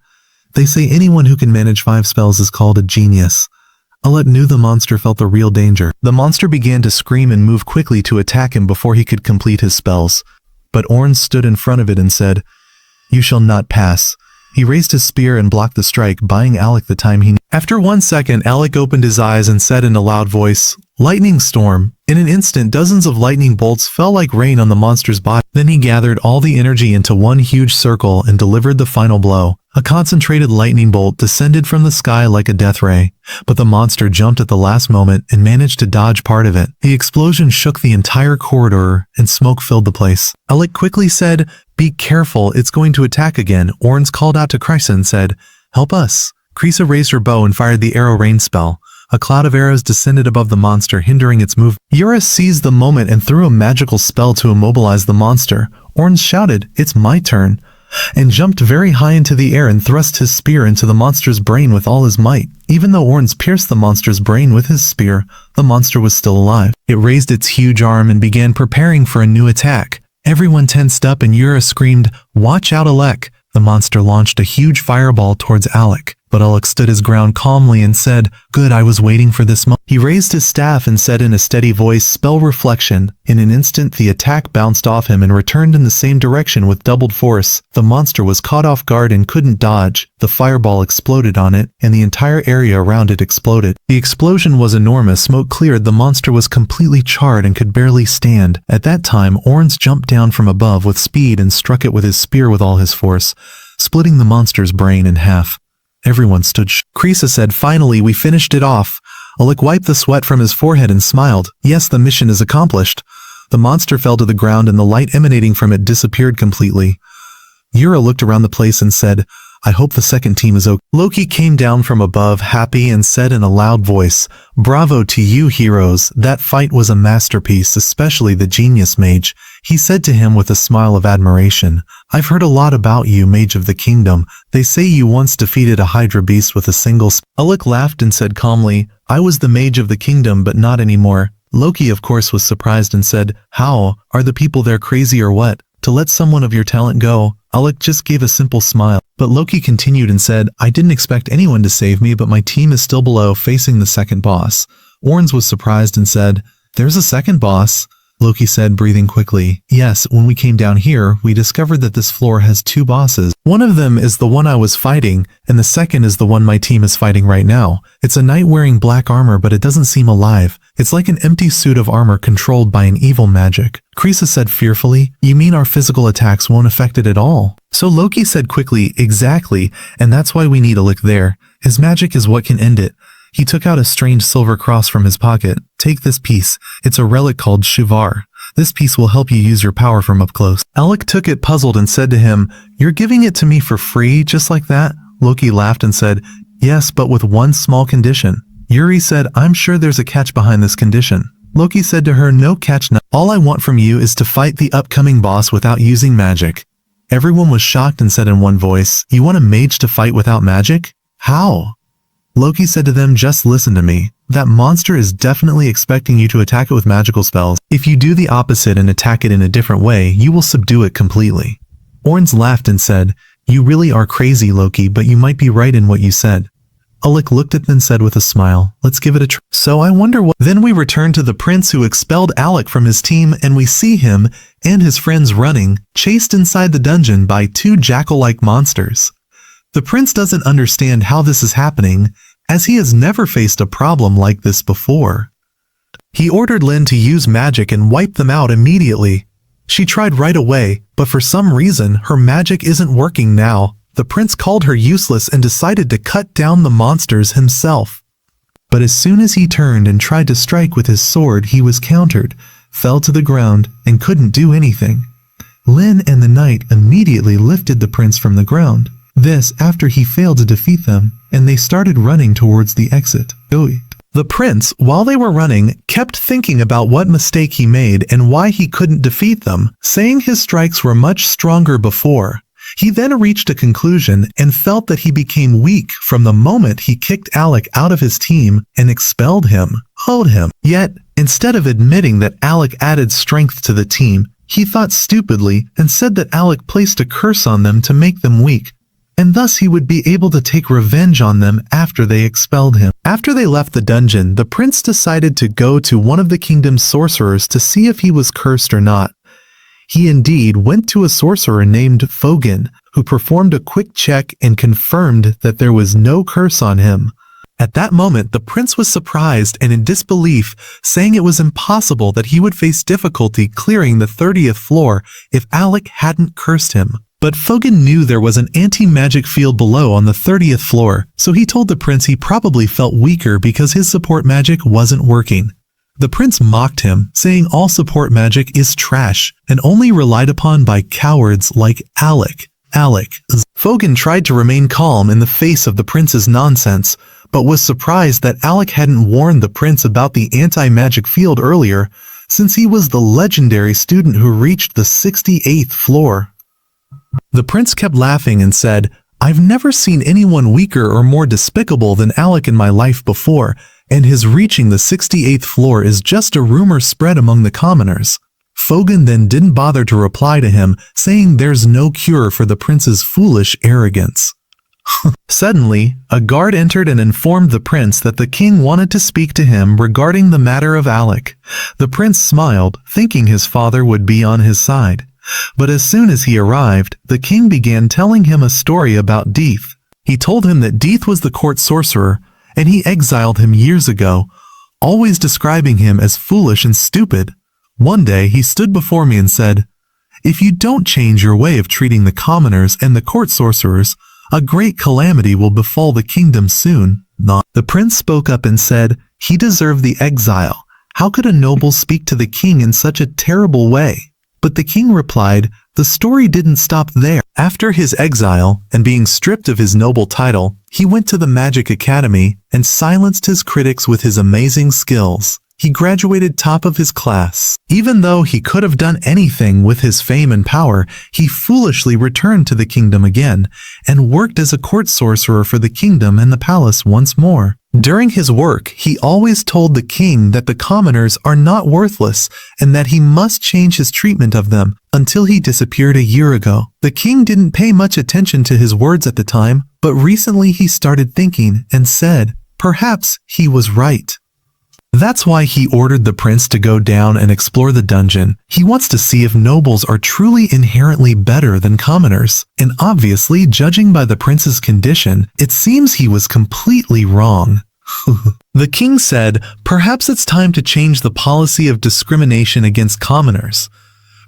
They say anyone who can manage 5 spells is called a genius. Alec knew the monster felt the real danger. The monster began to scream and move quickly to attack him before he could complete his spells. But Orange stood in front of it and said, you shall not pass. He raised his spear and blocked the strike, buying Alec the time he needed. After 1 second, Alec opened his eyes and said in a loud voice, Lightning storm. In an instant, dozens of lightning bolts fell like rain on the monster's body. Then he gathered all the energy into one huge circle and delivered the final blow. A concentrated lightning bolt descended from the sky like a death ray, but the monster jumped at the last moment and managed to dodge part of it. The explosion shook the entire corridor and smoke filled the place. Alec quickly said, "Be careful, it's going to attack again." Orange called out to Krisa and said, "Help us." Krisa raised her bow and fired the arrow rain spell. A cloud of arrows descended above the monster, hindering its movement. Yura seized the moment and threw a magical spell to immobilize the monster. Orange shouted, "It's my turn," and jumped very high into the air and thrust his spear into the monster's brain with all his might. Even though Orange pierced the monster's brain with his spear, the monster was still alive. It raised its huge arm and began preparing for a new attack. Everyone tensed up and Yura screamed, "Watch out, Alec!" The monster launched a huge fireball towards Alec, but Alec stood his ground calmly and said, "Good, I was waiting for this moment." He raised his staff and said in a steady voice, "Spell reflection." In an instant, the attack bounced off him and returned in the same direction with doubled force. The monster was caught off guard and couldn't dodge. The fireball exploded on it, and the entire area around it exploded. The explosion was enormous. Smoke cleared. The monster was completely charred and could barely stand. At that time, Orange jumped down from above with speed and struck it with his spear with all his force, splitting the monster's brain in half. Everyone stood Krisa said, "Finally, we finished it off." Alec wiped the sweat from his forehead and smiled. "Yes, the mission is accomplished." The monster fell to the ground and the light emanating from it disappeared completely. Yura looked around the place and said, "I hope the second team is okay." Loki came down from above, happy, and said in a loud voice, "Bravo to you, heroes. That fight was a masterpiece, especially the genius Mage." He said to him with a smile of admiration, "I've heard a lot about you, Mage of the Kingdom. They say you once defeated a Hydra beast with a single Alec laughed and said calmly, "I was the Mage of the Kingdom, but not anymore." Loki, of course, was surprised and said, "How? Are the people there crazy or what? To let someone of your talent go?" Alec just gave a simple smile. But Loki continued and said, "I didn't expect anyone to save me, but my team is still below facing the second boss." Orange was surprised and said, "There's a second boss?" Loki said, breathing quickly, "Yes, when we came down here, we discovered that this floor has two bosses. One of them is the one I was fighting, and the second is the one my team is fighting right now. It's a knight wearing black armor, but it doesn't seem alive. It's like an empty suit of armor controlled by an evil magic." Krisa said fearfully, "You mean our physical attacks won't affect it at all?" So Loki said quickly, "Exactly, and that's why we need Alec there. His magic is what can end it." He took out a strange silver cross from his pocket. "Take this piece. It's a relic called Shivar. This piece will help you use your power from up close." Alec took it puzzled and said to him, "You're giving it to me for free, just like that?" Loki laughed and said, "Yes, but with one small condition." Yuri said, "I'm sure there's a catch behind this condition." Loki said to her, "No catch now. All I want from you is to fight the upcoming boss without using magic." Everyone was shocked and said in one voice, "You want a mage to fight without magic? How?" Loki said to them, "Just listen to me. That monster is definitely expecting you to attack it with magical spells. If you do the opposite and attack it in a different way, you will subdue it completely." Orange laughed and said, "You really are crazy, Loki, but you might be right in what you said." Alec looked at them and said with a smile, "Let's give it a try." So I wonder what... Then we return to the prince who expelled Alec from his team, and we see him and his friends running, chased inside the dungeon by two jackal-like monsters. The prince doesn't understand how this is happening, as he has never faced a problem like this before. He ordered Lin to use magic and wipe them out immediately. She tried right away, but for some reason, her magic isn't working now. The prince called her useless and decided to cut down the monsters himself. But as soon as he turned and tried to strike with his sword, he was countered, fell to the ground, and couldn't do anything. Lin and the knight immediately lifted the prince from the ground. This after he failed to defeat them, and they started running towards the exit. The prince, while they were running, kept thinking about what mistake he made and why he couldn't defeat them, saying his strikes were much stronger before. He then reached a conclusion and felt that he became weak from the moment he kicked Alec out of his team and expelled him, owed him. Yet, instead of admitting that Alec added strength to the team, he thought stupidly and said that Alec placed a curse on them to make them weak, and thus he would be able to take revenge on them after they expelled him. After they left the dungeon, the prince decided to go to one of the kingdom's sorcerers to see if he was cursed or not. He indeed went to a sorcerer named Fogan, who performed a quick check and confirmed that there was no curse on him. At that moment, the prince was surprised and in disbelief, saying it was impossible that he would face difficulty clearing the 30th floor if Alec hadn't cursed him. But Fogan knew there was an anti-magic field below on the 30th floor, so he told the prince he probably felt weaker because his support magic wasn't working. The prince mocked him, saying all support magic is trash and only relied upon by cowards like Alec. Fogan tried to remain calm in the face of the prince's nonsense, but was surprised that Alec hadn't warned the prince about the anti-magic field earlier, since he was the legendary student who reached the 68th floor. The prince kept laughing and said, "I've never seen anyone weaker or more despicable than Alec in my life before, and his reaching the 68th floor is just a rumor spread among the commoners." Fogan then didn't bother to reply to him, saying there's no cure for the prince's foolish arrogance. Suddenly, a guard entered and informed the prince that the king wanted to speak to him regarding the matter of Alec. The prince smiled, thinking his father would be on his side. But as soon as he arrived, the king began telling him a story about Deeth. He told him that Deeth was the court sorcerer, and he exiled him years ago, always describing him as foolish and stupid. One day he stood before me and said, "If you don't change your way of treating the commoners and the court sorcerers, a great calamity will befall the kingdom soon." The prince spoke up and said, he deserved the exile. How could a noble speak to the king in such a terrible way? But the king replied, the story didn't stop there. After his exile and being stripped of his noble title, he went to the Magic Academy and silenced his critics with his amazing skills. He graduated top of his class. Even though he could have done anything with his fame and power, he foolishly returned to the kingdom again and worked as a court sorcerer for the kingdom and the palace once more. During his work, he always told the king that the commoners are not worthless and that he must change his treatment of them until he disappeared a year ago. The king didn't pay much attention to his words at the time, but recently he started thinking and said, perhaps he was right. That's why he ordered the prince to go down and explore the dungeon. He wants to see if nobles are truly inherently better than commoners. And obviously, judging by the prince's condition, it seems he was completely wrong. The king said, perhaps it's time to change the policy of discrimination against commoners.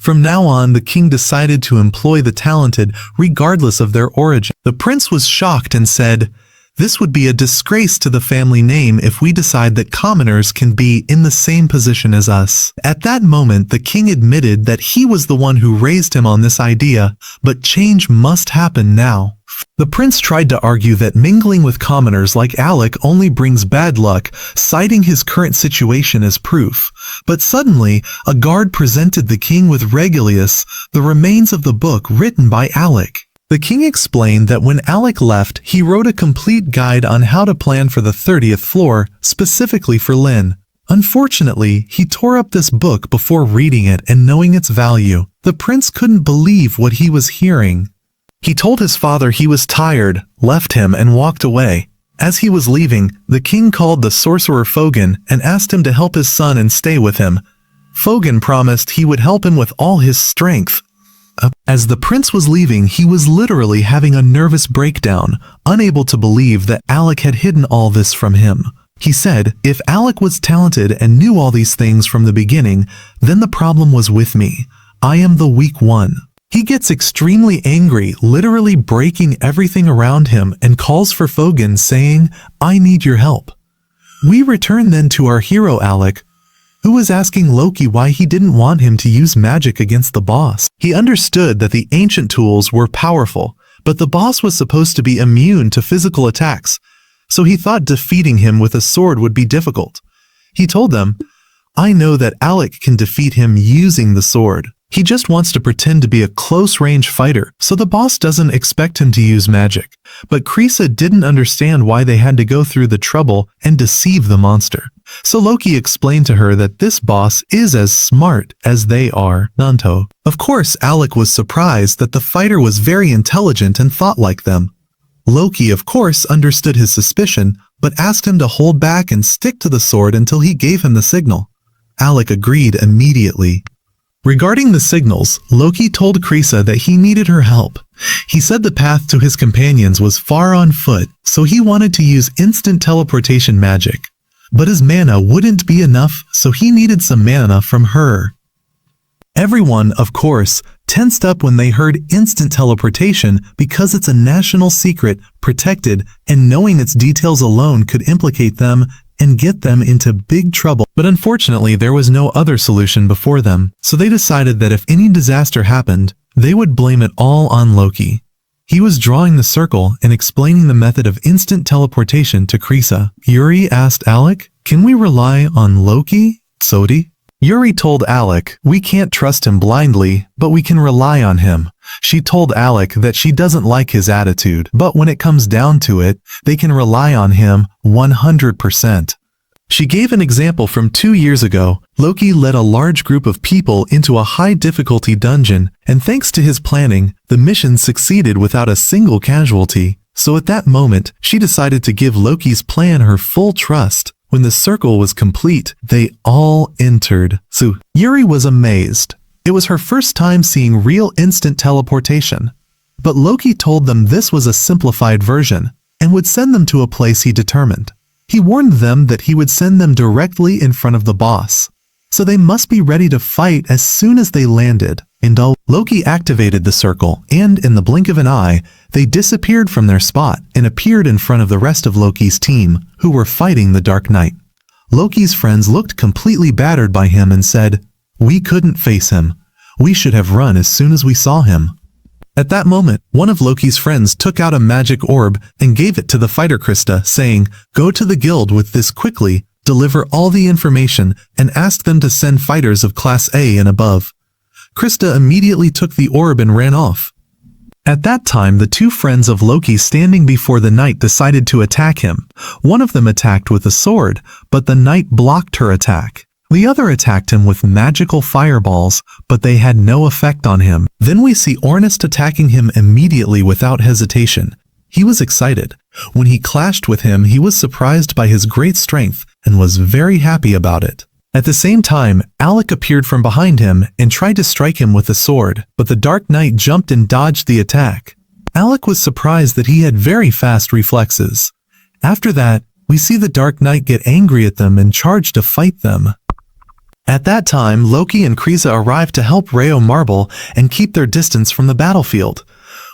From now on, the king decided to employ the talented regardless of their origin. The prince was shocked and said, this would be a disgrace to the family name if we decide that commoners can be in the same position as us. At that moment, the king admitted that he was the one who raised him on this idea, but change must happen now. The prince tried to argue that mingling with commoners like Alec only brings bad luck, citing his current situation as proof. But suddenly, a guard presented the king with Regulus, the remains of the book written by Alec. The king explained that when Alec left, he wrote a complete guide on how to plan for the 30th floor, specifically for Lin. Unfortunately, he tore up this book before reading it and knowing its value. The prince couldn't believe what he was hearing. He told his father he was tired, left him, and walked away. As he was leaving, the king called the sorcerer Fogan and asked him to help his son and stay with him. Fogan promised he would help him with all his strength. As the prince was leaving, he was literally having a nervous breakdown, unable to believe that Alec had hidden all this from him. He said, if Alec was talented and knew all these things from the beginning, then the problem was with me. I am the weak one. He gets extremely angry, literally breaking everything around him, and calls for Fogan, saying, I need your help. We return then to our hero Alec, who was asking Loki why he didn't want him to use magic against the boss. He understood that the ancient tools were powerful, but the boss was supposed to be immune to physical attacks, so he thought defeating him with a sword would be difficult. He told them, I know that Alec can defeat him using the sword. He just wants to pretend to be a close-range fighter, so the boss doesn't expect him to use magic. But Krisa didn't understand why they had to go through the trouble and deceive the monster. So Loki explained to her that this boss is as smart as they are. Nanto. Of course, Alec was surprised that the fighter was very intelligent and thought like them. Loki, of course, understood his suspicion, but asked him to hold back and stick to the sword until he gave him the signal. Alec agreed immediately. Regarding the signals, Loki told Krisa that he needed her help. He said the path to his companions was far on foot, so he wanted to use instant teleportation magic. But his mana wouldn't be enough, so he needed some mana from her. Everyone, of course, tensed up when they heard instant teleportation because it's a national secret, protected, and knowing its details alone could implicate them and get them into big trouble. But unfortunately, there was no other solution before them, so they decided that if any disaster happened, they would blame it all on Loki. He was drawing the circle and explaining the method of instant teleportation to Krisa. Yuri asked Alec, "Can we rely on Loki, Sodi?" Yuri told Alec, "We can't trust him blindly, but we can rely on him." She told Alec that she doesn't like his attitude, but when it comes down to it, they can rely on him 100%. She gave an example from 2 years ago. Loki led a large group of people into a high-difficulty dungeon, and thanks to his planning, the mission succeeded without a single casualty. So at that moment, she decided to give Loki's plan her full trust. When the circle was complete, they all entered. So Yuri was amazed. It was her first time seeing real instant teleportation. But Loki told them this was a simplified version, and would send them to a place he determined. He warned them that he would send them directly in front of the boss, so they must be ready to fight as soon as they landed. And Loki activated the circle, and in the blink of an eye, they disappeared from their spot and appeared in front of the rest of Loki's team, who were fighting the Dark Knight. Loki's friends looked completely battered by him and said, "We couldn't face him. We should have run as soon as we saw him." At that moment, one of Loki's friends took out a magic orb and gave it to the fighter Krista, saying, "Go to the guild with this quickly, deliver all the information, and ask them to send fighters of Class A and above." Krista immediately took the orb and ran off. At that time, the two friends of Loki standing before the knight decided to attack him. One of them attacked with a sword, but the knight blocked her attack. The other attacked him with magical fireballs, but they had no effect on him. Then we see Ornest attacking him immediately without hesitation. He was excited. When he clashed with him, he was surprised by his great strength and was very happy about it. At the same time, Alec appeared from behind him and tried to strike him with a sword, but the Dark Knight jumped and dodged the attack. Alec was surprised that he had very fast reflexes. After that, we see the Dark Knight get angry at them and charge to fight them. At that time, Loki and Krisa arrived to help Ryo Marble and keep their distance from the battlefield.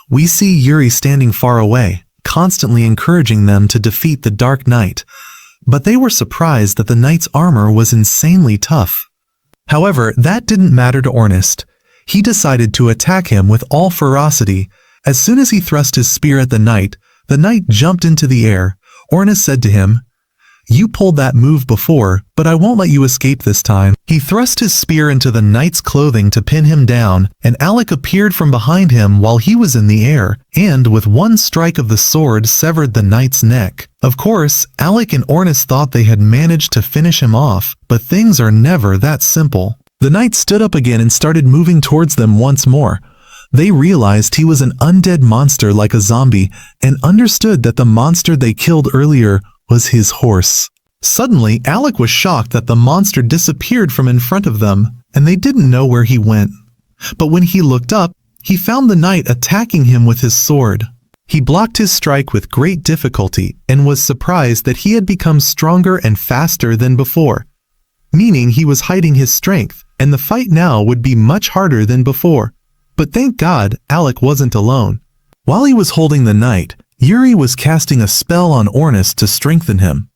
We see Yuri standing far away, constantly encouraging them to defeat the Dark Knight, but they were surprised that the knight's armor was insanely tough. However, that didn't matter to Ornest. He decided to attack him with all ferocity. As soon as he thrust his spear at the knight jumped into the air. Ornest said to him, "You pulled that move before, but I won't let you escape this time." He thrust his spear into the knight's clothing to pin him down, and Alec appeared from behind him while he was in the air, and with one strike of the sword severed the knight's neck. Of course, Alec and Ornest thought they had managed to finish him off, but things are never that simple. The knight stood up again and started moving towards them once more. They realized he was an undead monster like a zombie, and understood that the monster they killed earlier was his horse. Suddenly, Alec was shocked that the monster disappeared from in front of them, and they didn't know where he went. But when he looked up, he found the knight attacking him with his sword. He blocked his strike with great difficulty and was surprised that he had become stronger and faster than before, meaning he was hiding his strength, and the fight now would be much harder than before. But thank God, Alec wasn't alone. While he was holding the knight, Yuri was casting a spell on Ornest to strengthen him.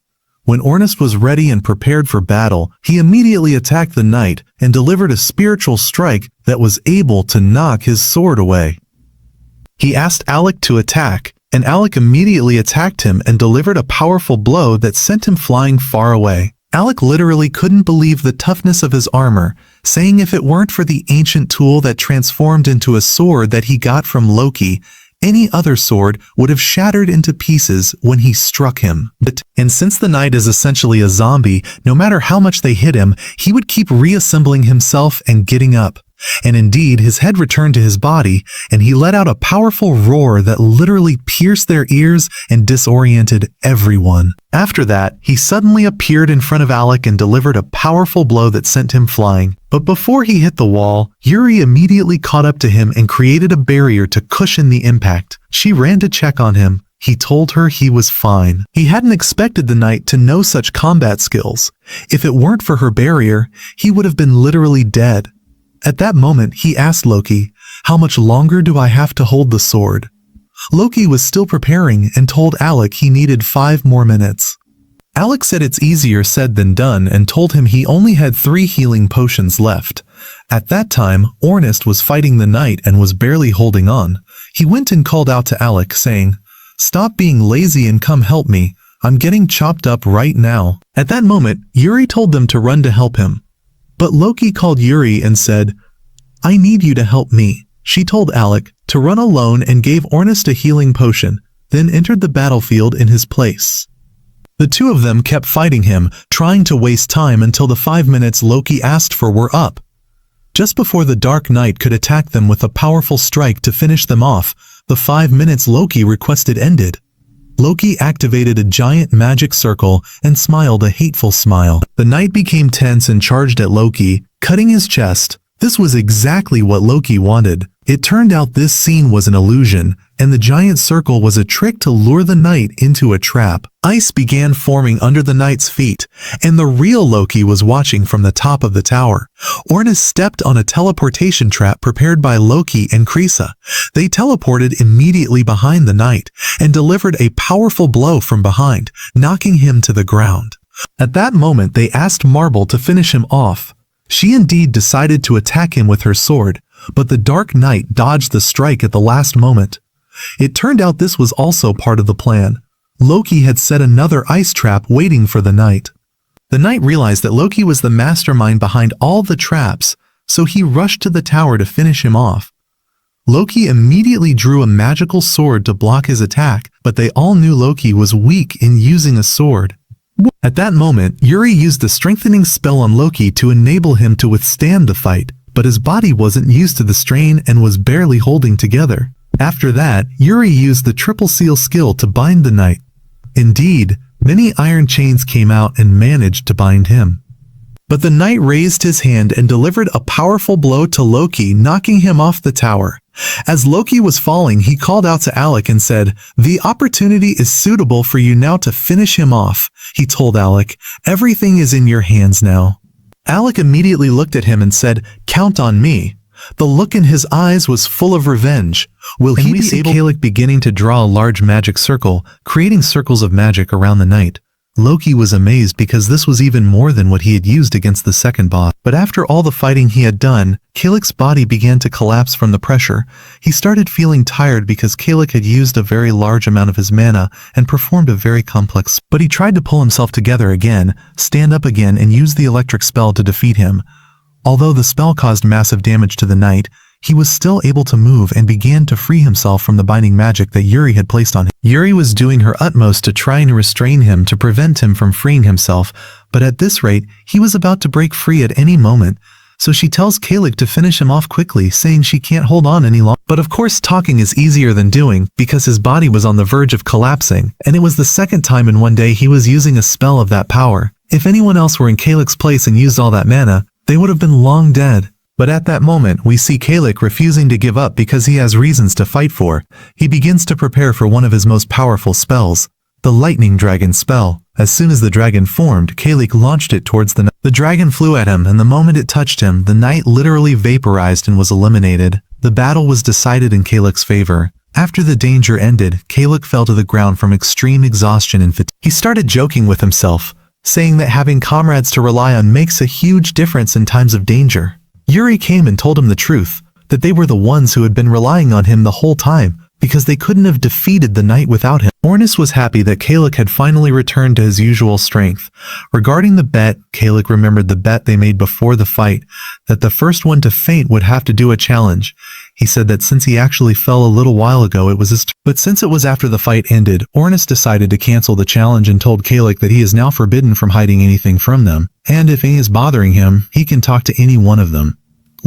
When Ornest was ready and prepared for battle, he immediately attacked the knight and delivered a spiritual strike that was able to knock his sword away. He asked Alec to attack, and Alec immediately attacked him and delivered a powerful blow that sent him flying far away. Alec literally couldn't believe the toughness of his armor, saying if it weren't for the ancient tool that transformed into a sword that he got from Loki, any other sword would have shattered into pieces when he struck him. And since the knight is essentially a zombie, no matter how much they hit him, he would keep reassembling himself and getting up. And indeed, his head returned to his body, and he let out a powerful roar that literally pierced their ears and disoriented everyone. After that, he suddenly appeared in front of Alec and delivered a powerful blow that sent him flying. But before he hit the wall, Yuri immediately caught up to him and created a barrier to cushion the impact. She ran to check on him. He told her he was fine. He hadn't expected the knight to know such combat skills. If it weren't for her barrier, he would have been literally dead. At that moment, he asked Loki, "How much longer do I have to hold the sword?" Loki was still preparing and told Alec he needed 5 more minutes. Alec said it's easier said than done and told him he only had 3 healing potions left. At that time, Ornest was fighting the knight and was barely holding on. He went and called out to Alec, saying, "Stop being lazy and come help me. I'm getting chopped up right now." At that moment, Yuri told them to run to help him. But Loki called Yuri and said, "I need you to help me." She told Alec to run alone and gave Ornest a healing potion, then entered the battlefield in his place. The two of them kept fighting him, trying to waste time until the 5 minutes Loki asked for were up. Just before the Dark Knight could attack them with a powerful strike to finish them off, the 5 minutes Loki requested ended. Loki activated a giant magic circle and smiled a hateful smile. The knight became tense and charged at Loki, cutting his chest. This was exactly what Loki wanted. It turned out this scene was an illusion, and the giant circle was a trick to lure the knight into a trap. Ice began forming under the knight's feet, and the real Loki was watching from the top of the tower. Ornus stepped on a teleportation trap prepared by Loki and Krisa. They teleported immediately behind the knight, and delivered a powerful blow from behind, knocking him to the ground. At that moment they asked Marble to finish him off. She indeed decided to attack him with her sword, but the Dark Knight dodged the strike at the last moment. It turned out this was also part of the plan. Loki had set another ice trap waiting for the knight. The knight realized that Loki was the mastermind behind all the traps, so he rushed to the tower to finish him off. Loki immediately drew a magical sword to block his attack, but they all knew Loki was weak in using a sword. At that moment, Yuri used the strengthening spell on Loki to enable him to withstand the fight, but his body wasn't used to the strain and was barely holding together. After that, Yuri used the triple seal skill to bind the knight. Indeed, many iron chains came out and managed to bind him. But the knight raised his hand and delivered a powerful blow to Loki, knocking him off the tower. As Loki was falling, he called out to Alec and said, "The opportunity is suitable for you now to finish him off." He told Alec, "Everything is in your hands now." Alec immediately looked at him and said, "Count on me." The look in his eyes was full of revenge. Will he be able? Alec beginning to draw a large magic circle, creating circles of magic around the knight. Loki was amazed because this was even more than what he had used against the second boss. But after all the fighting he had done, Kalec's body began to collapse from the pressure. He started feeling tired because Kalec had used a very large amount of his mana and performed a very complex. But he tried to pull himself together again, stand up again, and use the electric spell to defeat him. Although the spell caused massive damage to the knight, he was still able to move and began to free himself from the binding magic that Yuri had placed on him. Yuri was doing her utmost to try and restrain him to prevent him from freeing himself, but at this rate, he was about to break free at any moment, so she tells Kalec to finish him off quickly, saying she can't hold on any longer. But of course talking is easier than doing, because his body was on the verge of collapsing, and it was the second time in one day he was using a spell of that power. If anyone else were in Kalec's place and used all that mana, they would have been long dead. But at that moment, we see Kalec refusing to give up because he has reasons to fight for. He begins to prepare for one of his most powerful spells, the Lightning Dragon spell. As soon as the dragon formed, Kalec launched it towards the knight. The dragon flew at him, and the moment it touched him, the knight literally vaporized and was eliminated. The battle was decided in Kalec's favor. After the danger ended, Kalec fell to the ground from extreme exhaustion and fatigue. He started joking with himself, saying that having comrades to rely on makes a huge difference in times of danger. Yuri came and told him the truth, that they were the ones who had been relying on him the whole time, because they couldn't have defeated the knight without him. Ornus was happy that Kalec had finally returned to his usual strength. Regarding the bet, Kalec remembered the bet they made before the fight, that the first one to faint would have to do a challenge. He said that since he actually fell a little while ago, it was his turn. But since it was after the fight ended, Ornus decided to cancel the challenge and told Kalec that he is now forbidden from hiding anything from them, and if any is bothering him, he can talk to any one of them.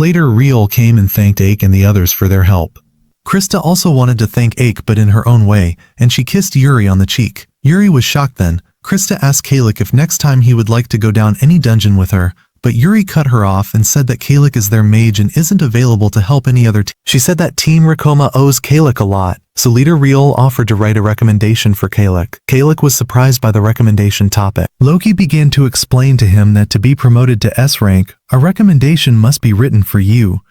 Later, Ryo came and thanked Ake and the others for their help. Krista also wanted to thank Ake but in her own way, and she kissed Yuri on the cheek. Yuri was shocked then. Krista asked Kalik if next time he would like to go down any dungeon with her, but Yuri cut her off and said that Kalik is their mage and isn't available to help any other team. She said that Team Rikoma owes Kalik a lot, so leader Ryo offered to write a recommendation for Kalik. Kalik was surprised by the recommendation topic. Loki began to explain to him that to be promoted to S rank, a recommendation must be written for you,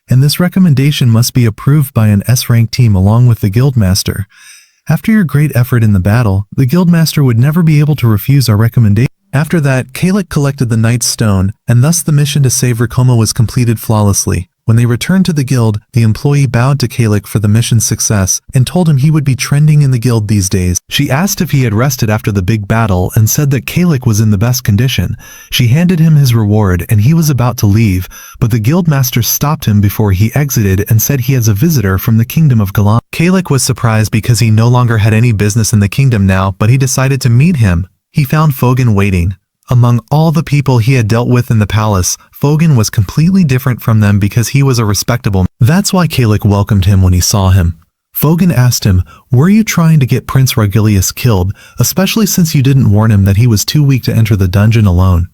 and this recommendation must be approved by an S rank team along with the guildmaster. After your great effort in the battle, the guildmaster would never be able to refuse our recommendation. After that, Kalik collected the Knight's Stone, and thus the mission to save Rikoma was completed flawlessly. When they returned to the guild, the employee bowed to Kalik for the mission's success, and told him he would be trending in the guild these days. She asked if he had rested after the big battle, and said that Kalik was in the best condition. She handed him his reward, and he was about to leave, but the guildmaster stopped him before he exited and said he has a visitor from the kingdom of Galan. Kalik was surprised because he no longer had any business in the kingdom now, but he decided to meet him. He found Fogan waiting. Among all the people he had dealt with in the palace, Fogan was completely different from them because he was a respectable man. That's why Kalik welcomed him when he saw him. Fogan asked him, "Were you trying to get Prince Regilius killed, especially since you didn't warn him that he was too weak to enter the dungeon alone?"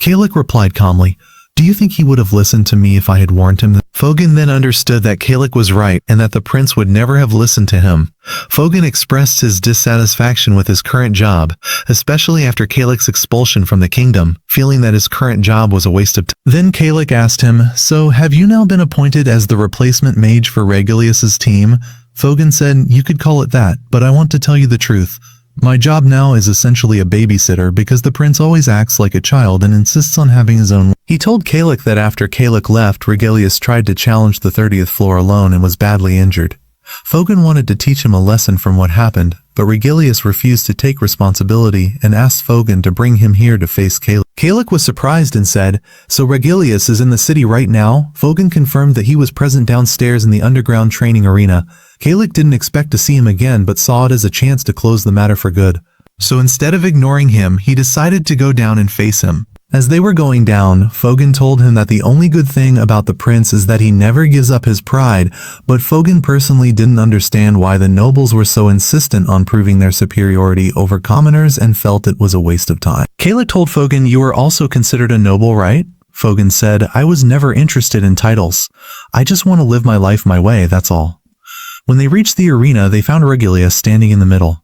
Kalik replied calmly, "Do you think he would have listened to me if I had warned him?" Fogan then understood that Kalik was right and that the prince would never have listened to him. Fogan expressed his dissatisfaction with his current job, especially after Kalik's expulsion from the kingdom, feeling that his current job was a waste of time. Then Kalik asked him, "So have you now been appointed as the replacement mage for Regilius's team?" Fogan said, "You could call it that, but I want to tell you the truth. My job now is essentially a babysitter because the prince always acts like a child and insists on having his own." He told Kalik that after Kalik left, Regilius tried to challenge the 30th floor alone and was badly injured. Fogan wanted to teach him a lesson from what happened, but Regilius refused to take responsibility and asked Fogan to bring him here to face Kalik. Kalik was surprised and said, "So Regilius is in the city right now?" Fogan confirmed that he was present downstairs in the underground training arena. Kalik didn't expect to see him again but saw it as a chance to close the matter for good. So instead of ignoring him, he decided to go down and face him. As they were going down, Fogan told him that the only good thing about the prince is that he never gives up his pride, but Fogan personally didn't understand why the nobles were so insistent on proving their superiority over commoners and felt it was a waste of time. Kalik told Fogan, "You are also considered a noble, right?" Fogan said, "I was never interested in titles. I just want to live my life my way, that's all." When they reached the arena, they found Regilius standing in the middle.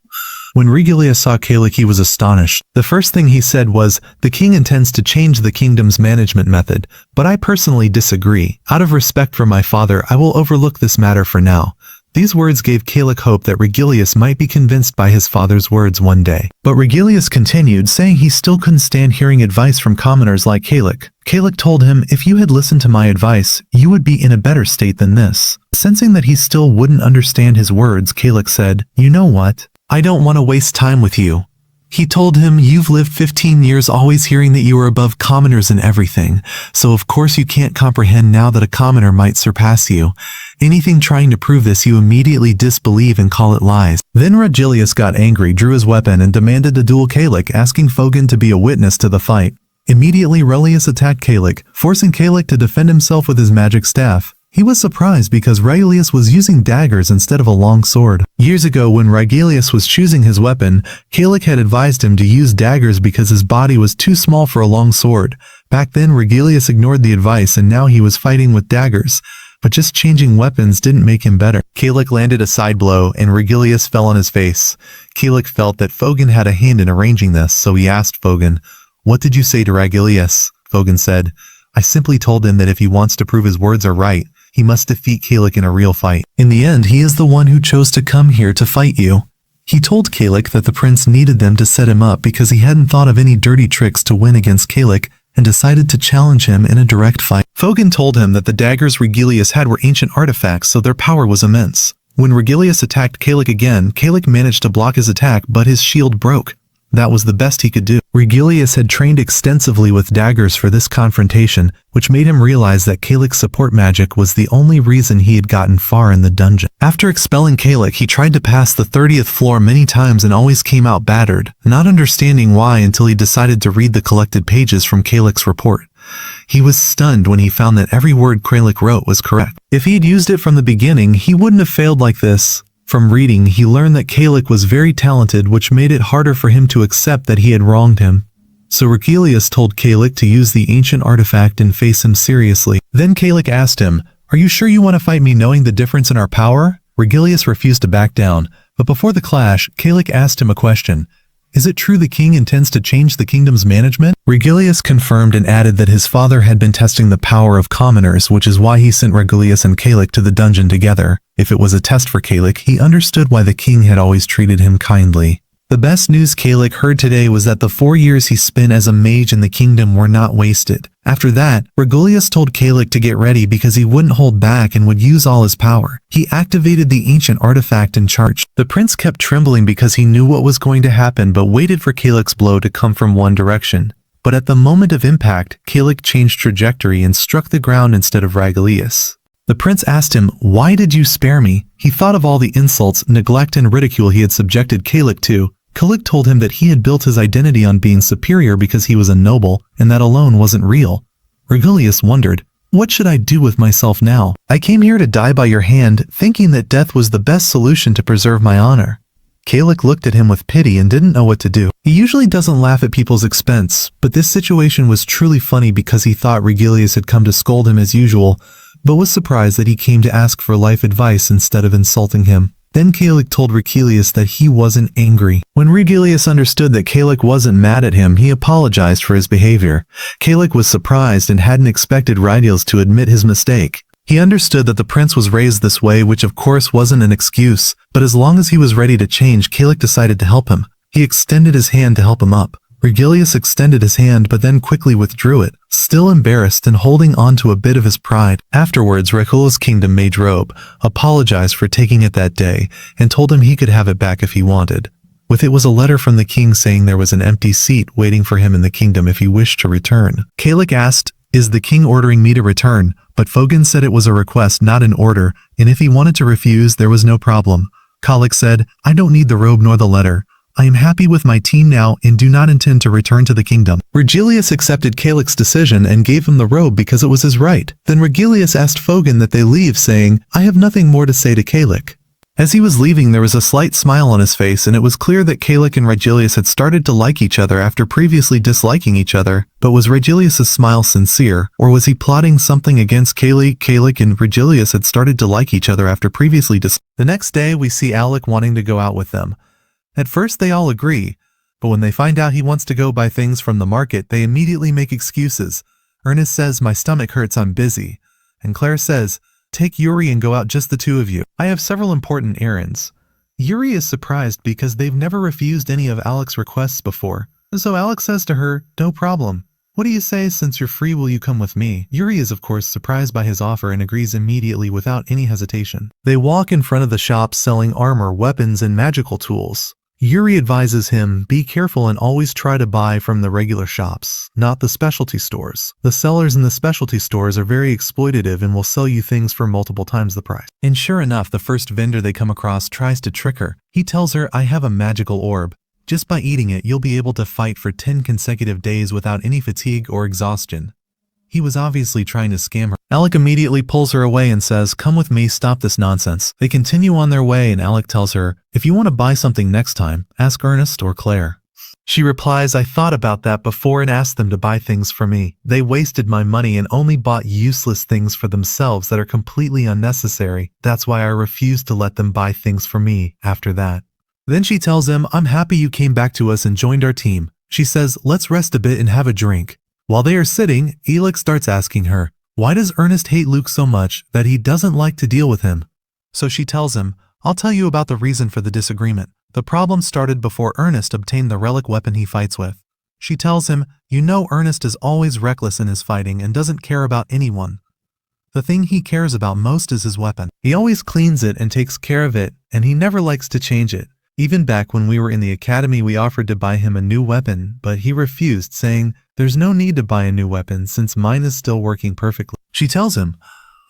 When Regilius saw Kalik, he was astonished. The first thing he said was, "The king intends to change the kingdom's management method, but I personally disagree. Out of respect for my father, I will overlook this matter for now." These words gave Kalik hope that Regilius might be convinced by his father's words one day. But Regilius continued, saying he still couldn't stand hearing advice from commoners like Kalik. Kalik told him, "If you had listened to my advice, you would be in a better state than this." Sensing that he still wouldn't understand his words, Kalik said, "You know what? I don't want to waste time with you." He told him, "You've lived 15 years always hearing that you are above commoners in everything, so of course you can't comprehend now that a commoner might surpass you. Anything trying to prove this you immediately disbelieve and call it lies." Then Regilius got angry, drew his weapon, and demanded to duel Kalik, asking Fogan to be a witness to the fight. Immediately Regilius attacked Kalik, forcing Kalik to defend himself with his magic staff. He was surprised because Regilius was using daggers instead of a long sword. Years ago, when Regilius was choosing his weapon, Kalik had advised him to use daggers because his body was too small for a long sword. Back then, Regilius ignored the advice and now he was fighting with daggers. But just changing weapons didn't make him better. Kalik landed a side blow and Regilius fell on his face. Kalik felt that Fogan had a hand in arranging this, so he asked Fogan, "What did you say to Regilius?" Fogan said, "I simply told him that if he wants to prove his words are right, he must defeat Kalik in a real fight. In the end, he is the one who chose to come here to fight you." He told Kalik that the prince needed them to set him up because he hadn't thought of any dirty tricks to win against Kalik and decided to challenge him in a direct fight. Fogan told him that the daggers Regilius had were ancient artifacts, so their power was immense. When Regilius attacked Kalik again, Kalik managed to block his attack, but his shield broke. That was the best he could do. Regilius had trained extensively with daggers for this confrontation, which made him realize that Kalik's support magic was the only reason he had gotten far in the dungeon. After expelling Kalik, he tried to pass the 30th floor many times and always came out battered, not understanding why until he decided to read the collected pages from Kalik's report. He was stunned when he found that every word Kralik wrote was correct. If he had used it from the beginning, he wouldn't have failed like this. From reading, he learned that Kralik was very talented, which made it harder for him to accept that he had wronged him. So Regilius told Kralik to use the ancient artifact and face him seriously. Then Kralik asked him, "Are you sure you want to fight me knowing the difference in our power?" Regilius refused to back down, but before the clash, Kralik asked him a question. Is it true the king intends to change the kingdom's management? Regilius confirmed and added that his father had been testing the power of commoners, which is why he sent Regilius and Kralik to the dungeon together. If it was a test for Kralik, he understood why the king had always treated him kindly. The best news Kralik heard today was that the 4 years he spent as a mage in the kingdom were not wasted. After that, Regilius told Kralik to get ready because he wouldn't hold back and would use all his power. He activated the ancient artifact and charged. The prince kept trembling because he knew what was going to happen but waited for Kralik's blow to come from one direction. But at the moment of impact, Kralik changed trajectory and struck the ground instead of Regilius. The prince asked him, "Why did you spare me?" He thought of all the insults, neglect and ridicule he had subjected Kralik to. Kralik told him that he had built his identity on being superior because he was a noble, and that alone wasn't real. Regilius wondered, "What should I do with myself now? I came here to die by your hand, thinking that death was the best solution to preserve my honor." Kralik looked at him with pity and didn't know what to do. He usually doesn't laugh at people's expense, but this situation was truly funny because he thought Regilius had come to scold him as usual, but was surprised that he came to ask for life advice instead of insulting him. Then Kralik told Regilius that he wasn't angry. When Regilius understood that Kralik wasn't mad at him, he apologized for his behavior. Kralik was surprised and hadn't expected Regilius to admit his mistake. He understood that the prince was raised this way, which of course wasn't an excuse, but as long as he was ready to change, Kralik decided to help him. He extended his hand to help him up. Regilius extended his hand but then quickly withdrew it, still embarrassed and holding on to a bit of his pride. Afterwards, Regilius' kingdom mage Robe apologized for taking it that day and told him he could have it back if he wanted. With it was a letter from the king saying there was an empty seat waiting for him in the kingdom if he wished to return. Kralik asked, "Is the king ordering me to return?" But Fogan said it was a request, not an order, and if he wanted to refuse, there was no problem. Kralik said, "I don't need the robe nor the letter. I am happy with my team now and do not intend to return to the kingdom." Regilius accepted Kralik's decision and gave him the robe because it was his right. Then Regilius asked Fogan that they leave, saying, "I have nothing more to say to Kralik." As he was leaving, there was a slight smile on his face, and it was clear that Kralik and Regilius had started to like each other after previously disliking each other. But was Regilius' smile sincere, or was he plotting something against Kralik? Kralik and Regilius had started to like each other after previously The next day, we see Alec wanting to go out with them. At first they all agree, but when they find out he wants to go buy things from the market, they immediately make excuses. Ernest says, "My stomach hurts, I'm busy." And Claire says, "Take Yuri and go out, just the two of you. I have several important errands." Yuri is surprised because they've never refused any of Alec's requests before. So Alec says to her, "No problem. What do you say, since you're free, will you come with me?" Yuri is of course surprised by his offer and agrees immediately without any hesitation. They walk in front of the shop selling armor, weapons, and magical tools. Yuri advises him, "Be careful and always try to buy from the regular shops, not the specialty stores. The sellers in the specialty stores are very exploitative and will sell you things for multiple times the price." And sure enough, the first vendor they come across tries to trick her. He tells her, "I have a magical orb. Just by eating it, you'll be able to fight for 10 consecutive days without any fatigue or exhaustion." He was obviously trying to scam her. Alec immediately pulls her away and says, "Come with me, stop this nonsense." They continue on their way and Alec tells her, "If you want to buy something next time, ask Ernest or Claire." She replies, "I thought about that before and asked them to buy things for me. They wasted my money and only bought useless things for themselves that are completely unnecessary. That's why I refused to let them buy things for me after that." Then she tells him, "I'm happy you came back to us and joined our team." She says, "Let's rest a bit and have a drink." While they are sitting, Alec starts asking her, why does Ernest hate Luke so much that he doesn't like to deal with him? So she tells him, "I'll tell you about the reason for the disagreement. The problem started before Ernest obtained the relic weapon he fights with." She tells him, "You know Ernest is always reckless in his fighting and doesn't care about anyone. The thing he cares about most is his weapon. He always cleans it and takes care of it, and he never likes to change it. Even back when we were in the academy, we offered to buy him a new weapon, but he refused, saying, 'There's no need to buy a new weapon since mine is still working perfectly.'" She tells him,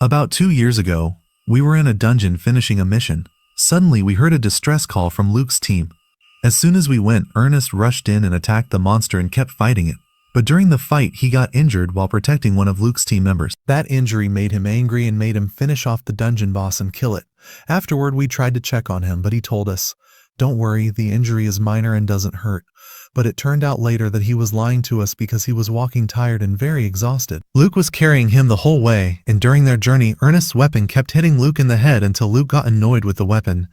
"About 2 years ago, we were in a dungeon finishing a mission. Suddenly we heard a distress call from Luke's team. As soon as we went, Ernest rushed in and attacked the monster and kept fighting it. But during the fight, he got injured while protecting one of Luke's team members. That injury made him angry and made him finish off the dungeon boss and kill it. Afterward, we tried to check on him, but he told us, "Don't worry, the injury is minor and doesn't hurt." But it turned out later that he was lying to us because he was walking tired and very exhausted. Luke was carrying him the whole way, and during their journey, Ernest's weapon kept hitting Luke in the head until Luke got annoyed with the weapon.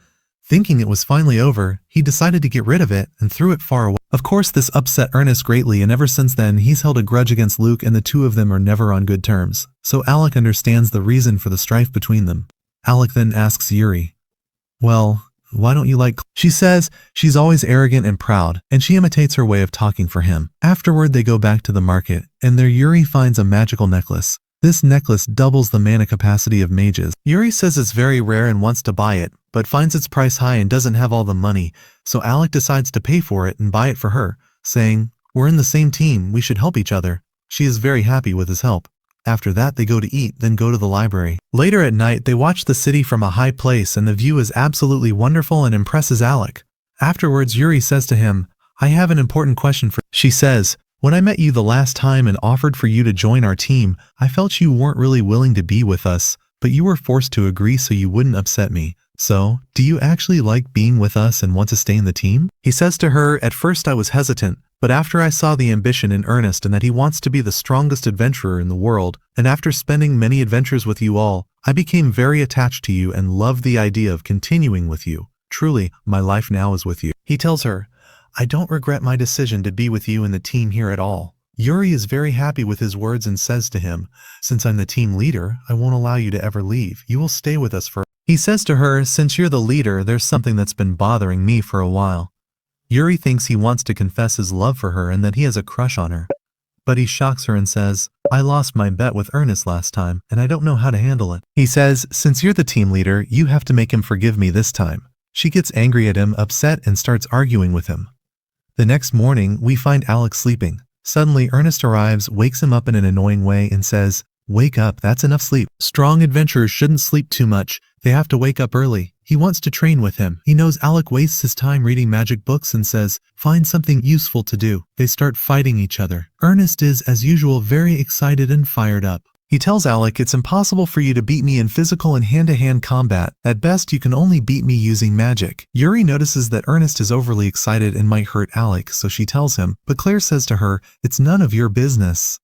Thinking it was finally over, he decided to get rid of it and threw it far away. Of course, this upset Ernest greatly, and ever since then, he's held a grudge against Luke, and the two of them are never on good terms. So Alec understands the reason for the strife between them. Alec then asks Yuri, "Well, why don't you like?" She says she's always arrogant and proud, and she imitates her way of talking for him. Afterward, they go back to the market, and there Yuri finds a magical necklace. This necklace doubles the mana capacity of mages. Yuri says it's very rare and wants to buy it, but finds its price high and doesn't have all the money, so Alec decides to pay for it and buy it for her, saying, "We're in the same team, we should help each other." She is very happy with his help. After that, they go to eat, then go to the library. Later at night, they watch the city from a high place, and the view is absolutely wonderful and impresses Alec. Afterwards, Yuri says to him, "I have an important question for you." She says, "When I met you the last time and offered for you to join our team, I felt you weren't really willing to be with us, but you were forced to agree so you wouldn't upset me. So, do you actually like being with us and want to stay in the team?" He says to her, "At first I was hesitant, but after I saw the ambition in Ernest and that he wants to be the strongest adventurer in the world, and after spending many adventures with you all, I became very attached to you and loved the idea of continuing with you. Truly, my life now is with you." He tells her, "I don't regret my decision to be with you in the team here at all." Yuri is very happy with his words and says to him, "Since I'm the team leader, I won't allow you to ever leave. You will stay with us for." He says to her, "Since you're the leader, there's something that's been bothering me for a while." Yuri thinks he wants to confess his love for her and that he has a crush on her. But he shocks her and says, "I lost my bet with Ernest last time, and I don't know how to handle it." He says, "Since you're the team leader, you have to make him forgive me this time." She gets angry at him, upset, and starts arguing with him. The next morning, we find Alex sleeping. Suddenly, Ernest arrives, wakes him up in an annoying way, and says, "Wake up, that's enough sleep. Strong adventurers shouldn't sleep too much. They have to wake up early." He wants to train with him. He knows Alec wastes his time reading magic books and says, "Find something useful to do." They start fighting each other. Ernest is, as usual, very excited and fired up. He tells Alec, "It's impossible for you to beat me in physical and hand-to-hand combat. At best, you can only beat me using magic." Yuri notices that Ernest is overly excited and might hurt Alec, so she tells him, but Claire says to her, "It's none of your business."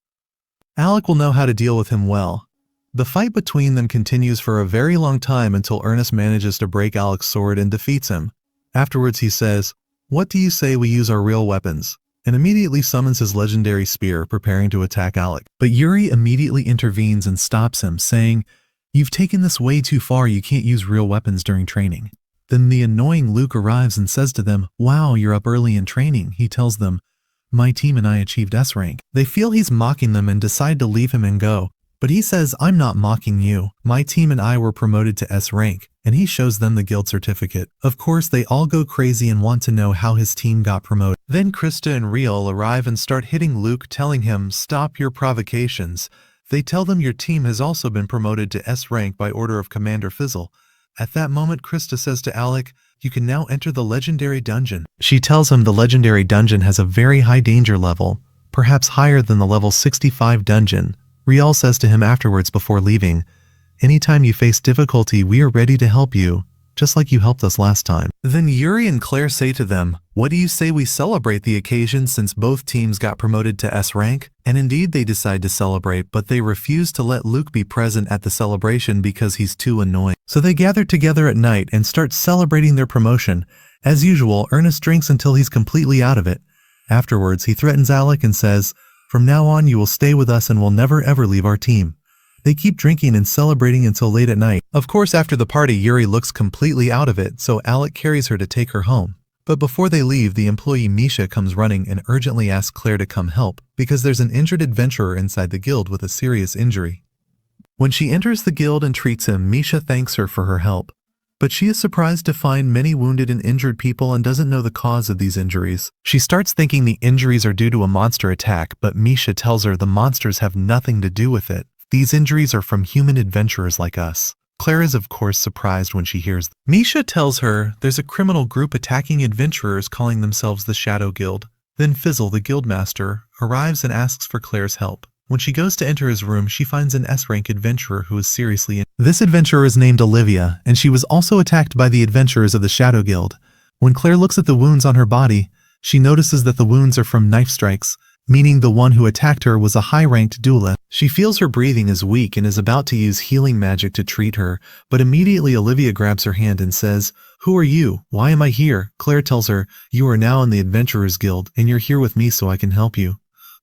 Alec will know how to deal with him well. The fight between them continues for a very long time until Ernest manages to break Alec's sword and defeats him. Afterwards he says, "What do you say we use our real weapons?" and immediately summons his legendary spear, preparing to attack Alec. But Yuri immediately intervenes and stops him, saying, "You've taken this way too far, you can't use real weapons during training." Then the annoying Luke arrives and says to them, "Wow, you're up early in training." He tells them, "My team and I achieved S rank." They feel he's mocking them and decide to leave him and go. But he says, "I'm not mocking you. My team and I were promoted to S rank," and he shows them the guild certificate. Of course, they all go crazy and want to know how his team got promoted. Then Krista and Ryo arrive and start hitting Luke, telling him, "Stop your provocations." They tell them your team has also been promoted to S rank by order of Commander Fizzle. At that moment, Krista says to Alec, "You can now enter the legendary dungeon." She tells him the legendary dungeon has a very high danger level, perhaps higher than the level 65 dungeon. Rial says to him afterwards before leaving, "Anytime you face difficulty, we are ready to help you, just like you helped us last time." Then Yuri and Claire say to them, "What do you say we celebrate the occasion since both teams got promoted to S rank?" And indeed they decide to celebrate, but they refuse to let Luke be present at the celebration because he's too annoying. So they gather together at night and start celebrating their promotion. As usual, Ernest drinks until he's completely out of it. Afterwards, he threatens Alec and says, "From now on, you will stay with us and will never ever leave our team." They keep drinking and celebrating until late at night. Of course, after the party, Yuri looks completely out of it, so Alec carries her to take her home. But before they leave, the employee Misha comes running and urgently asks Claire to come help, because there's an injured adventurer inside the guild with a serious injury. When she enters the guild and treats him, Misha thanks her for her help. But she is surprised to find many wounded and injured people and doesn't know the cause of these injuries. She starts thinking the injuries are due to a monster attack, but Misha tells her the monsters have nothing to do with it. These injuries are from human adventurers like us. Claire is of course surprised when she hears them. Misha tells her there's a criminal group attacking adventurers calling themselves the Shadow Guild. Then Fizzle, the guildmaster, arrives and asks for Claire's help. When she goes to enter his room, she finds an S-rank adventurer who is seriously injured. This adventurer is named Olivia, and she was also attacked by the adventurers of the Shadow Guild. When Claire looks at the wounds on her body, she notices that the wounds are from knife strikes, meaning the one who attacked her was a high-ranked duelist. She feels her breathing is weak and is about to use healing magic to treat her, but immediately Olivia grabs her hand and says, "Who are you? Why am I here?" Claire tells her, "You are now in the Adventurers Guild, and you're here with me so I can help you."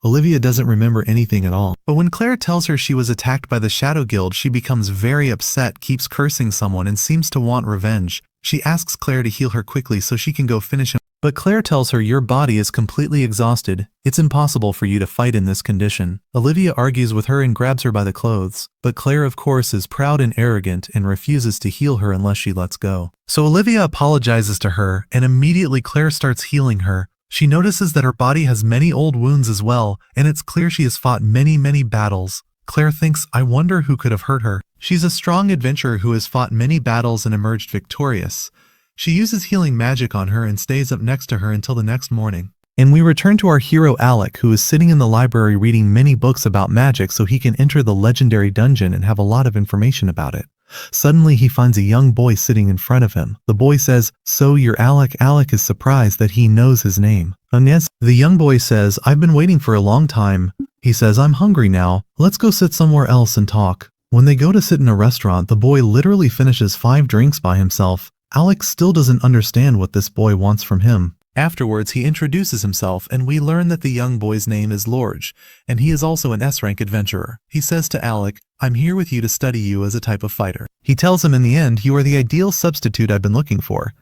Olivia doesn't remember anything at all. But when Claire tells her she was attacked by the Shadow Guild, she becomes very upset, keeps cursing someone, and seems to want revenge. She asks Claire to heal her quickly so she can go finish him. But Claire tells her, "Your body is completely exhausted. It's impossible for you to fight in this condition." Olivia argues with her and grabs her by the clothes, but Claire of course is proud and arrogant and refuses to heal her unless she lets go. So Olivia apologizes to her, and immediately Claire starts healing her. She notices that her body has many old wounds as well, and it's clear she has fought many battles. Claire thinks, "I wonder who could have hurt her." She's a strong adventurer who has fought many battles and emerged victorious. She uses healing magic on her and stays up next to her until the next morning. And we return to our hero Alec, who is sitting in the library reading many books about magic so he can enter the legendary dungeon and have a lot of information about it. Suddenly he finds a young boy sitting in front of him. The boy says, "So you're Alec?" Alec is surprised that he knows his name. Yes, the young boy says, "I've been waiting for a long time." He says, "I'm hungry now. Let's go sit somewhere else and talk." When they go to sit in a restaurant, the boy literally finishes 5 drinks by himself. Alex still doesn't understand what this boy wants from him. Afterwards, he introduces himself, and we learn that the young boy's name is Lorge, and he is also an S-rank adventurer. He says to Alec, "I'm here with you to study you as a type of fighter." He tells him in the end, "You are the ideal substitute I've been looking for,"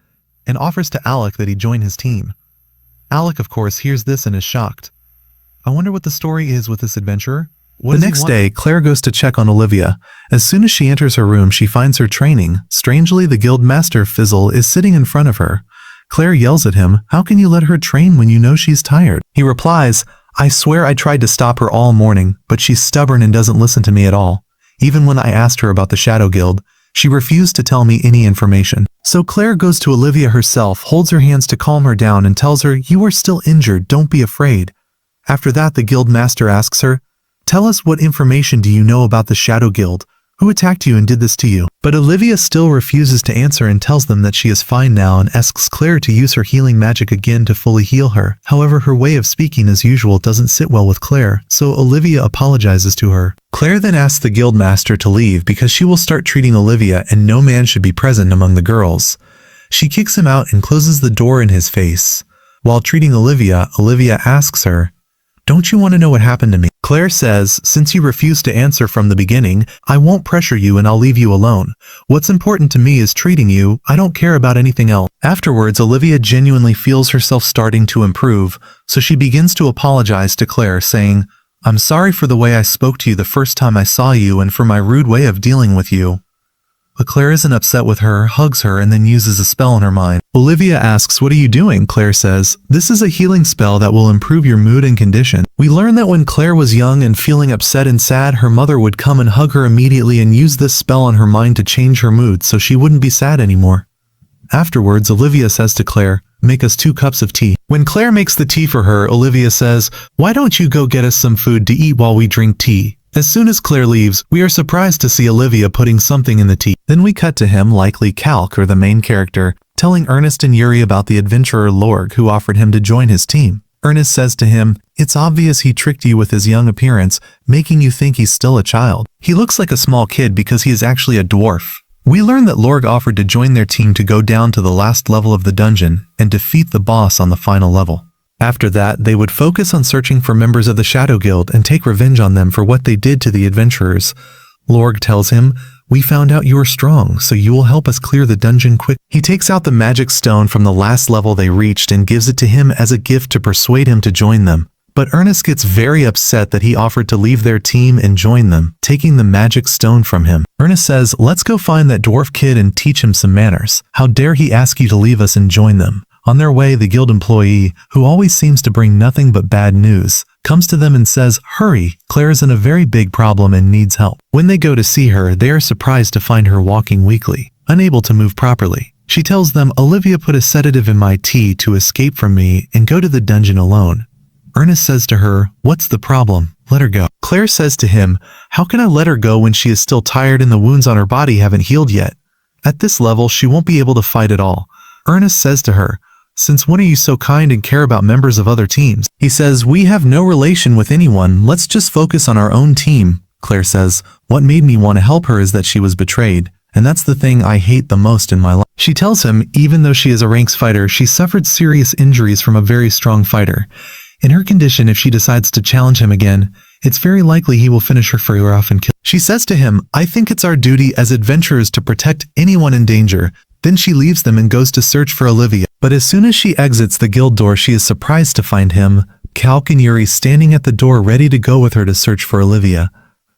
and offers to Alec that he join his team. Alec, of course, hears this and is shocked. I wonder what the story is with this adventurer. The next day, Claire goes to check on Olivia. As soon as she enters her room, she finds her training. Strangely, the guild master Fizzle is sitting in front of her. Claire yells at him, "How can you let her train when you know she's tired?" He replies, "I swear I tried to stop her all morning, but she's stubborn and doesn't listen to me at all. Even when I asked her about the Shadow Guild, she refused to tell me any information." So Claire goes to Olivia herself, holds her hands to calm her down, and tells her, "You are still injured, don't be afraid." After that, the guild master asks her, "Tell us, what information do you know about the Shadow Guild? Who attacked you and did this to you?" But Olivia still refuses to answer and tells them that she is fine now and asks Claire to use her healing magic again to fully heal her. However, her way of speaking as usual doesn't sit well with Claire, so Olivia apologizes to her. Claire then asks the guild master to leave because she will start treating Olivia and no man should be present among the girls. She kicks him out and closes the door in his face. While treating Olivia, Olivia asks her, "Don't you want to know what happened to me?" Claire says, "Since you refused to answer from the beginning, I won't pressure you and I'll leave you alone. What's important to me is treating you. I don't care about anything else." Afterwards, Olivia genuinely feels herself starting to improve, so she begins to apologize to Claire, saying, "I'm sorry for the way I spoke to you the first time I saw you and for my rude way of dealing with you." But Claire isn't upset with her, hugs her, and then uses a spell in her mind. Olivia asks, "What are you doing?" Claire says, "This is a healing spell that will improve your mood and condition." We learn that when Claire was young and feeling upset and sad, her mother would come and hug her immediately and use this spell on her mind to change her mood so she wouldn't be sad anymore. Afterwards, Olivia says to Claire, "Make us 2 cups of tea." When Claire makes the tea for her, Olivia says, "Why don't you go get us some food to eat while we drink tea?" As soon as Claire leaves, we are surprised to see Olivia putting something in the tea. Then we cut to him, likely Calc or the main character, telling Ernest and Yuri about the adventurer Lorg who offered him to join his team. Ernest says to him, "It's obvious he tricked you with his young appearance, making you think he's still a child. He looks like a small kid because he is actually a dwarf." We learn that Lorg offered to join their team to go down to the last level of the dungeon and defeat the boss on the final level. After that, they would focus on searching for members of the Shadow Guild and take revenge on them for what they did to the adventurers. Lorg tells him, "We found out you are strong, so you will help us clear the dungeon quick." He takes out the magic stone from the last level they reached and gives it to him as a gift to persuade him to join them. But Ernest gets very upset that he offered to leave their team and join them, taking the magic stone from him. Ernest says, "Let's go find that dwarf kid and teach him some manners. How dare he ask you to leave us and join them?" On their way, the guild employee, who always seems to bring nothing but bad news, comes to them and says, "Hurry, Claire is in a very big problem and needs help." When they go to see her, they are surprised to find her walking weakly, unable to move properly. She tells them Olivia put a sedative in my tea to escape from me and go to the dungeon alone. Ernest says to her, "What's the problem? Let her go." Claire says to him, "How can I let her go when she is still tired and the wounds on her body haven't healed yet? At this level, she won't be able to fight at all." Ernest says to her, "Since when are you so kind and care about members of other teams?" He says, "We have no relation with anyone, let's just focus on our own team." Claire says, "What made me want to help her is that she was betrayed, and that's the thing I hate the most in my life." She tells him, even though she is a ranks fighter, she suffered serious injuries from a very strong fighter. In her condition, if she decides to challenge him again, it's very likely he will finish her further off and kill. She says to him, "I think it's our duty as adventurers to protect anyone in danger." Then she leaves them and goes to search for Olivia. But as soon as she exits the guild door, she is surprised to find him, Calc and Yuri standing at the door ready to go with her to search for Olivia.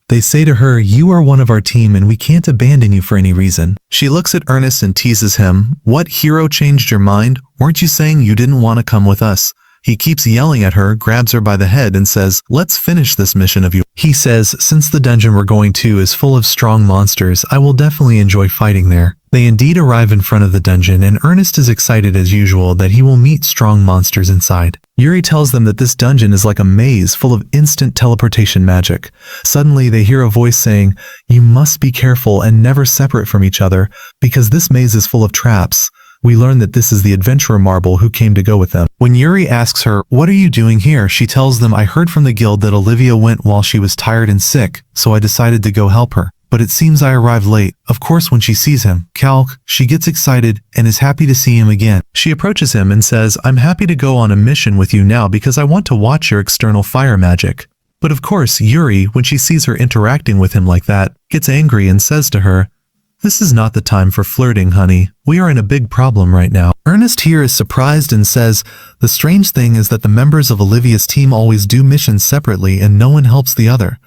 They say to her, "You are one of our team and we can't abandon you for any reason." She looks at Ernest and teases him, "What hero changed your mind? Weren't you saying you didn't want to come with us?" He keeps yelling at her, grabs her by the head and says, "Let's finish this mission of you." He says, "Since the dungeon we're going to is full of strong monsters, I will definitely enjoy fighting there." They indeed arrive in front of the dungeon and Ernest is excited as usual that he will meet strong monsters inside. Yuri tells them that this dungeon is like a maze full of instant teleportation magic. Suddenly they hear a voice saying, "You must be careful and never separate from each other, because this maze is full of traps." We learn that this is the adventurer Marble who came to go with them. When Yuri asks her, "What are you doing here?" she tells them, "I heard from the guild that Olivia went while she was tired and sick, so I decided to go help her. But it seems I arrived late." Of course, when she sees him, Calc, she gets excited and is happy to see him again. She approaches him and says, "I'm happy to go on a mission with you now because I want to watch your external fire magic." But of course, Yuri, when she sees her interacting with him like that, gets angry and says to her, "This is not the time for flirting, honey. We are in a big problem right now." Ernest here is surprised and says, "The strange thing is that the members of Olivia's team always do missions separately and no one helps the other."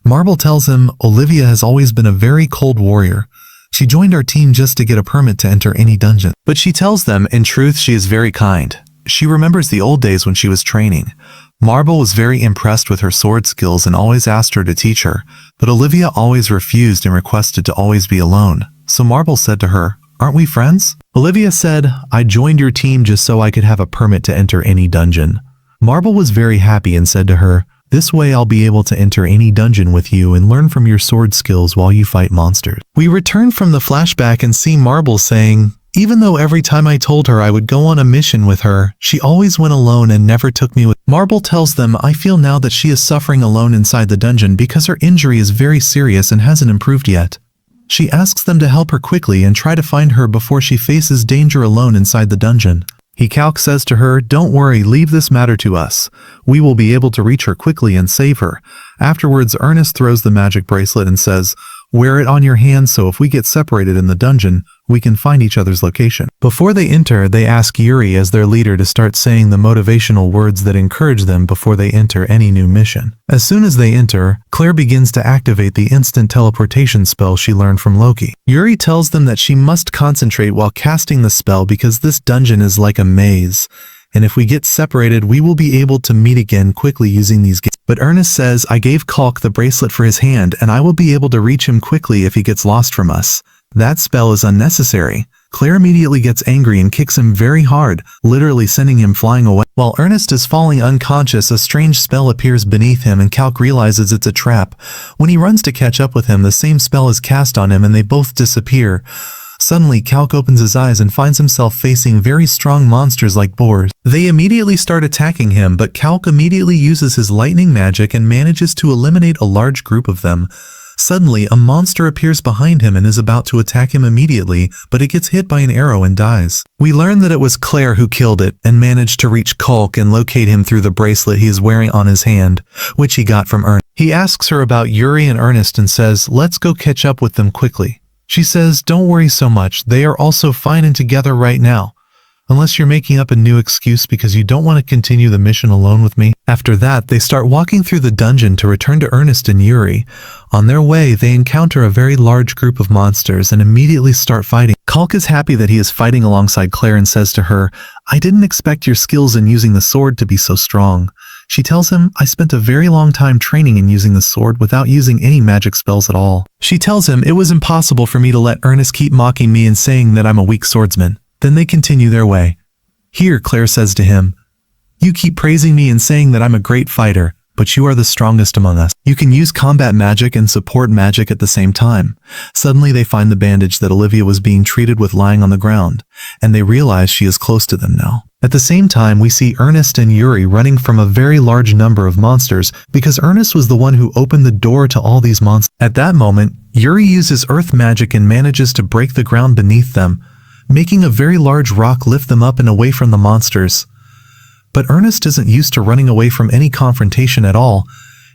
Marble tells him, "Olivia has always been a very cold warrior. She joined our team just to get a permit to enter any dungeon." But she tells them, in truth, she is very kind. She remembers the old days when she was training. Marble was very impressed with her sword skills and always asked her to teach her, but Olivia always refused and requested to always be alone. So Marble said to her, "Aren't we friends?" Olivia said, "I joined your team just so I could have a permit to enter any dungeon." Marble was very happy and said to her, "This way I'll be able to enter any dungeon with you and learn from your sword skills while you fight monsters." We return from the flashback and see Marble saying, "Even though every time I told her I would go on a mission with her, she always went alone and never took me with." Marble tells them, "I feel now that she is suffering alone inside the dungeon because her injury is very serious and hasn't improved yet." She asks them to help her quickly and try to find her before she faces danger alone inside the dungeon. Calc says to her, "Don't worry, leave this matter to us. We will be able to reach her quickly and save her." Afterwards, Ernest throws the magic bracelet and says, "Wear it on your hand so if we get separated in the dungeon, we can find each other's location." Before they enter, they ask Yuri as their leader to start saying the motivational words that encourage them before they enter any new mission. As soon as they enter, Claire begins to activate the instant teleportation spell she learned from Loki. Yuri tells them that she must concentrate while casting the spell because this dungeon is like a maze, and if we get separated, we will be able to meet again quickly using these gates. But Ernest says, "I gave Calc the bracelet for his hand, and I will be able to reach him quickly if he gets lost from us. That spell is unnecessary." Claire immediately gets angry and kicks him very hard, literally sending him flying away. While Ernest is falling unconscious, a strange spell appears beneath him and Calc realizes it's a trap. When he runs to catch up with him, the same spell is cast on him and they both disappear. Suddenly, Calc opens his eyes and finds himself facing very strong monsters like boars. They immediately start attacking him, but Calc immediately uses his lightning magic and manages to eliminate a large group of them. Suddenly, a monster appears behind him and is about to attack him immediately, but it gets hit by an arrow and dies. We learn that it was Claire who killed it and managed to reach Calc and locate him through the bracelet he is wearing on his hand, which he got from Ernest. He asks her about Yuri and Ernest and says, "Let's go catch up with them quickly." She says, "Don't worry so much, they are also fine and together right now. Unless you're making up a new excuse because you don't want to continue the mission alone with me." After that, they start walking through the dungeon to return to Ernest and Yuri. On their way, they encounter a very large group of monsters and immediately start fighting. Calc is happy that he is fighting alongside Claire and says to her, "I didn't expect your skills in using the sword to be so strong." She tells him, I spent a very long time training and using the sword without using any magic spells at all. She tells him it was impossible for me to let Ernest keep mocking me and saying that I'm a weak swordsman. Then they continue their way. Here, Claire says to him, you keep praising me and saying that I'm a great fighter, but you are the strongest among us. You can use combat magic and support magic at the same time. Suddenly they find the bandage that Olivia was being treated with lying on the ground, and they realize she is close to them now. At the same time, we see Ernest and Yuri running from a very large number of monsters because Ernest was the one who opened the door to all these monsters. At that moment, Yuri uses earth magic and manages to break the ground beneath them, making a very large rock lift them up and away from the monsters. But Ernest isn't used to running away from any confrontation at all.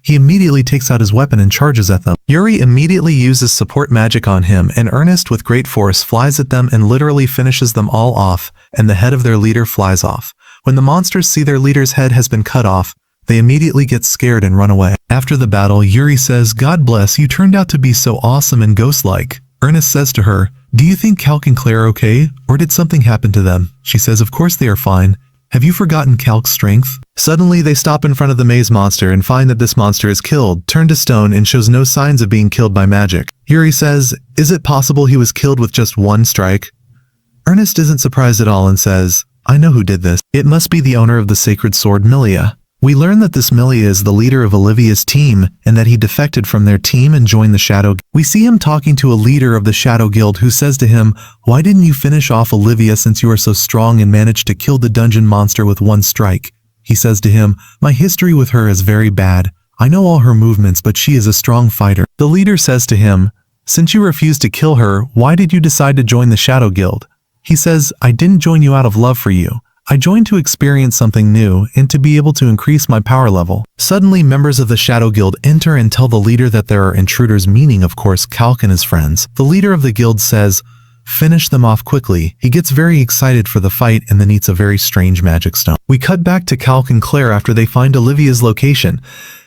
He immediately takes out his weapon and charges at them. Yuri immediately uses support magic on him, and Ernest with great force flies at them and literally finishes them all off, and the head of their leader flies off. When the monsters see their leader's head has been cut off, they immediately get scared and run away. After the battle, Yuri says, God bless, you turned out to be so awesome and ghost-like. Ernest says to her, do you think Calc and Claire are okay, or did something happen to them? She says, of course they are fine. Have you forgotten Calc's strength? Suddenly they stop in front of the maze monster and find that this monster is killed, turned to stone, and shows no signs of being killed by magic. Yuri says, is it possible he was killed with just one strike? Ernest isn't surprised at all and says, I know who did this. It must be the owner of the sacred sword, Milia. We learn that this Milia is the leader of Olivia's team and that he defected from their team and joined the Shadow Guild. We see him talking to a leader of the Shadow Guild who says to him, why didn't you finish off Olivia since you are so strong and managed to kill the dungeon monster with one strike? He says to him, my history with her is very bad. I know all her movements, but she is a strong fighter. The leader says to him, since you refused to kill her, why did you decide to join the Shadow Guild? He says, I didn't join you out of love for you. I joined to experience something new and to be able to increase my power level. Suddenly, members of the Shadow Guild enter and tell the leader that there are intruders, meaning, of course, Calc and his friends. The leader of the guild says, finish them off quickly. He gets very excited for the fight and then eats a very strange magic stone. We cut back to Calc and Claire after they find Olivia's location.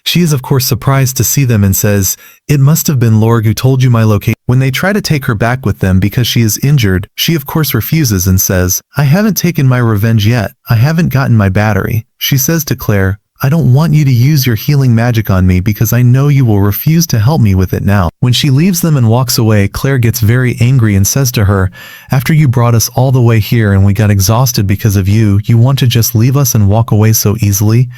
She is of course surprised to see them and says, it must have been Lorg who told you my location. When they try to take her back with them because she is injured, she of course refuses and says, I haven't taken my revenge yet. I haven't gotten my battery. She says to Claire, I don't want you to use your healing magic on me because I know you will refuse to help me with it now. When she leaves them and walks away, Claire gets very angry and says to her, after you brought us all the way here and we got exhausted because of you, you want to just leave us and walk away so easily?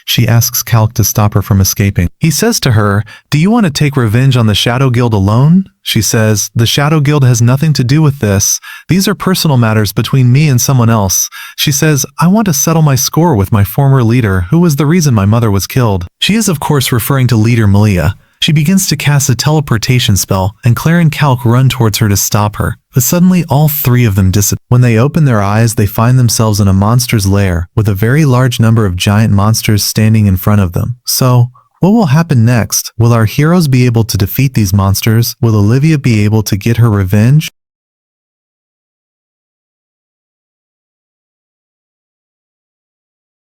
She asks Calc to stop her from escaping. He says to her, do you want to take revenge on the Shadow Guild alone? She says, the Shadow Guild has nothing to do with this. These are personal matters between me and someone else. She says, I want to settle my score with my former leader, who was the reason my mother was killed. She is of course referring to leader Milia. She begins to cast a teleportation spell, and Claire and Calc run towards her to stop her. But suddenly all three of them disappear. When they open their eyes, they find themselves in a monster's lair, with a very large number of giant monsters standing in front of them. So, what will happen next? Will our heroes be able to defeat these monsters? Will Olivia be able to get her revenge?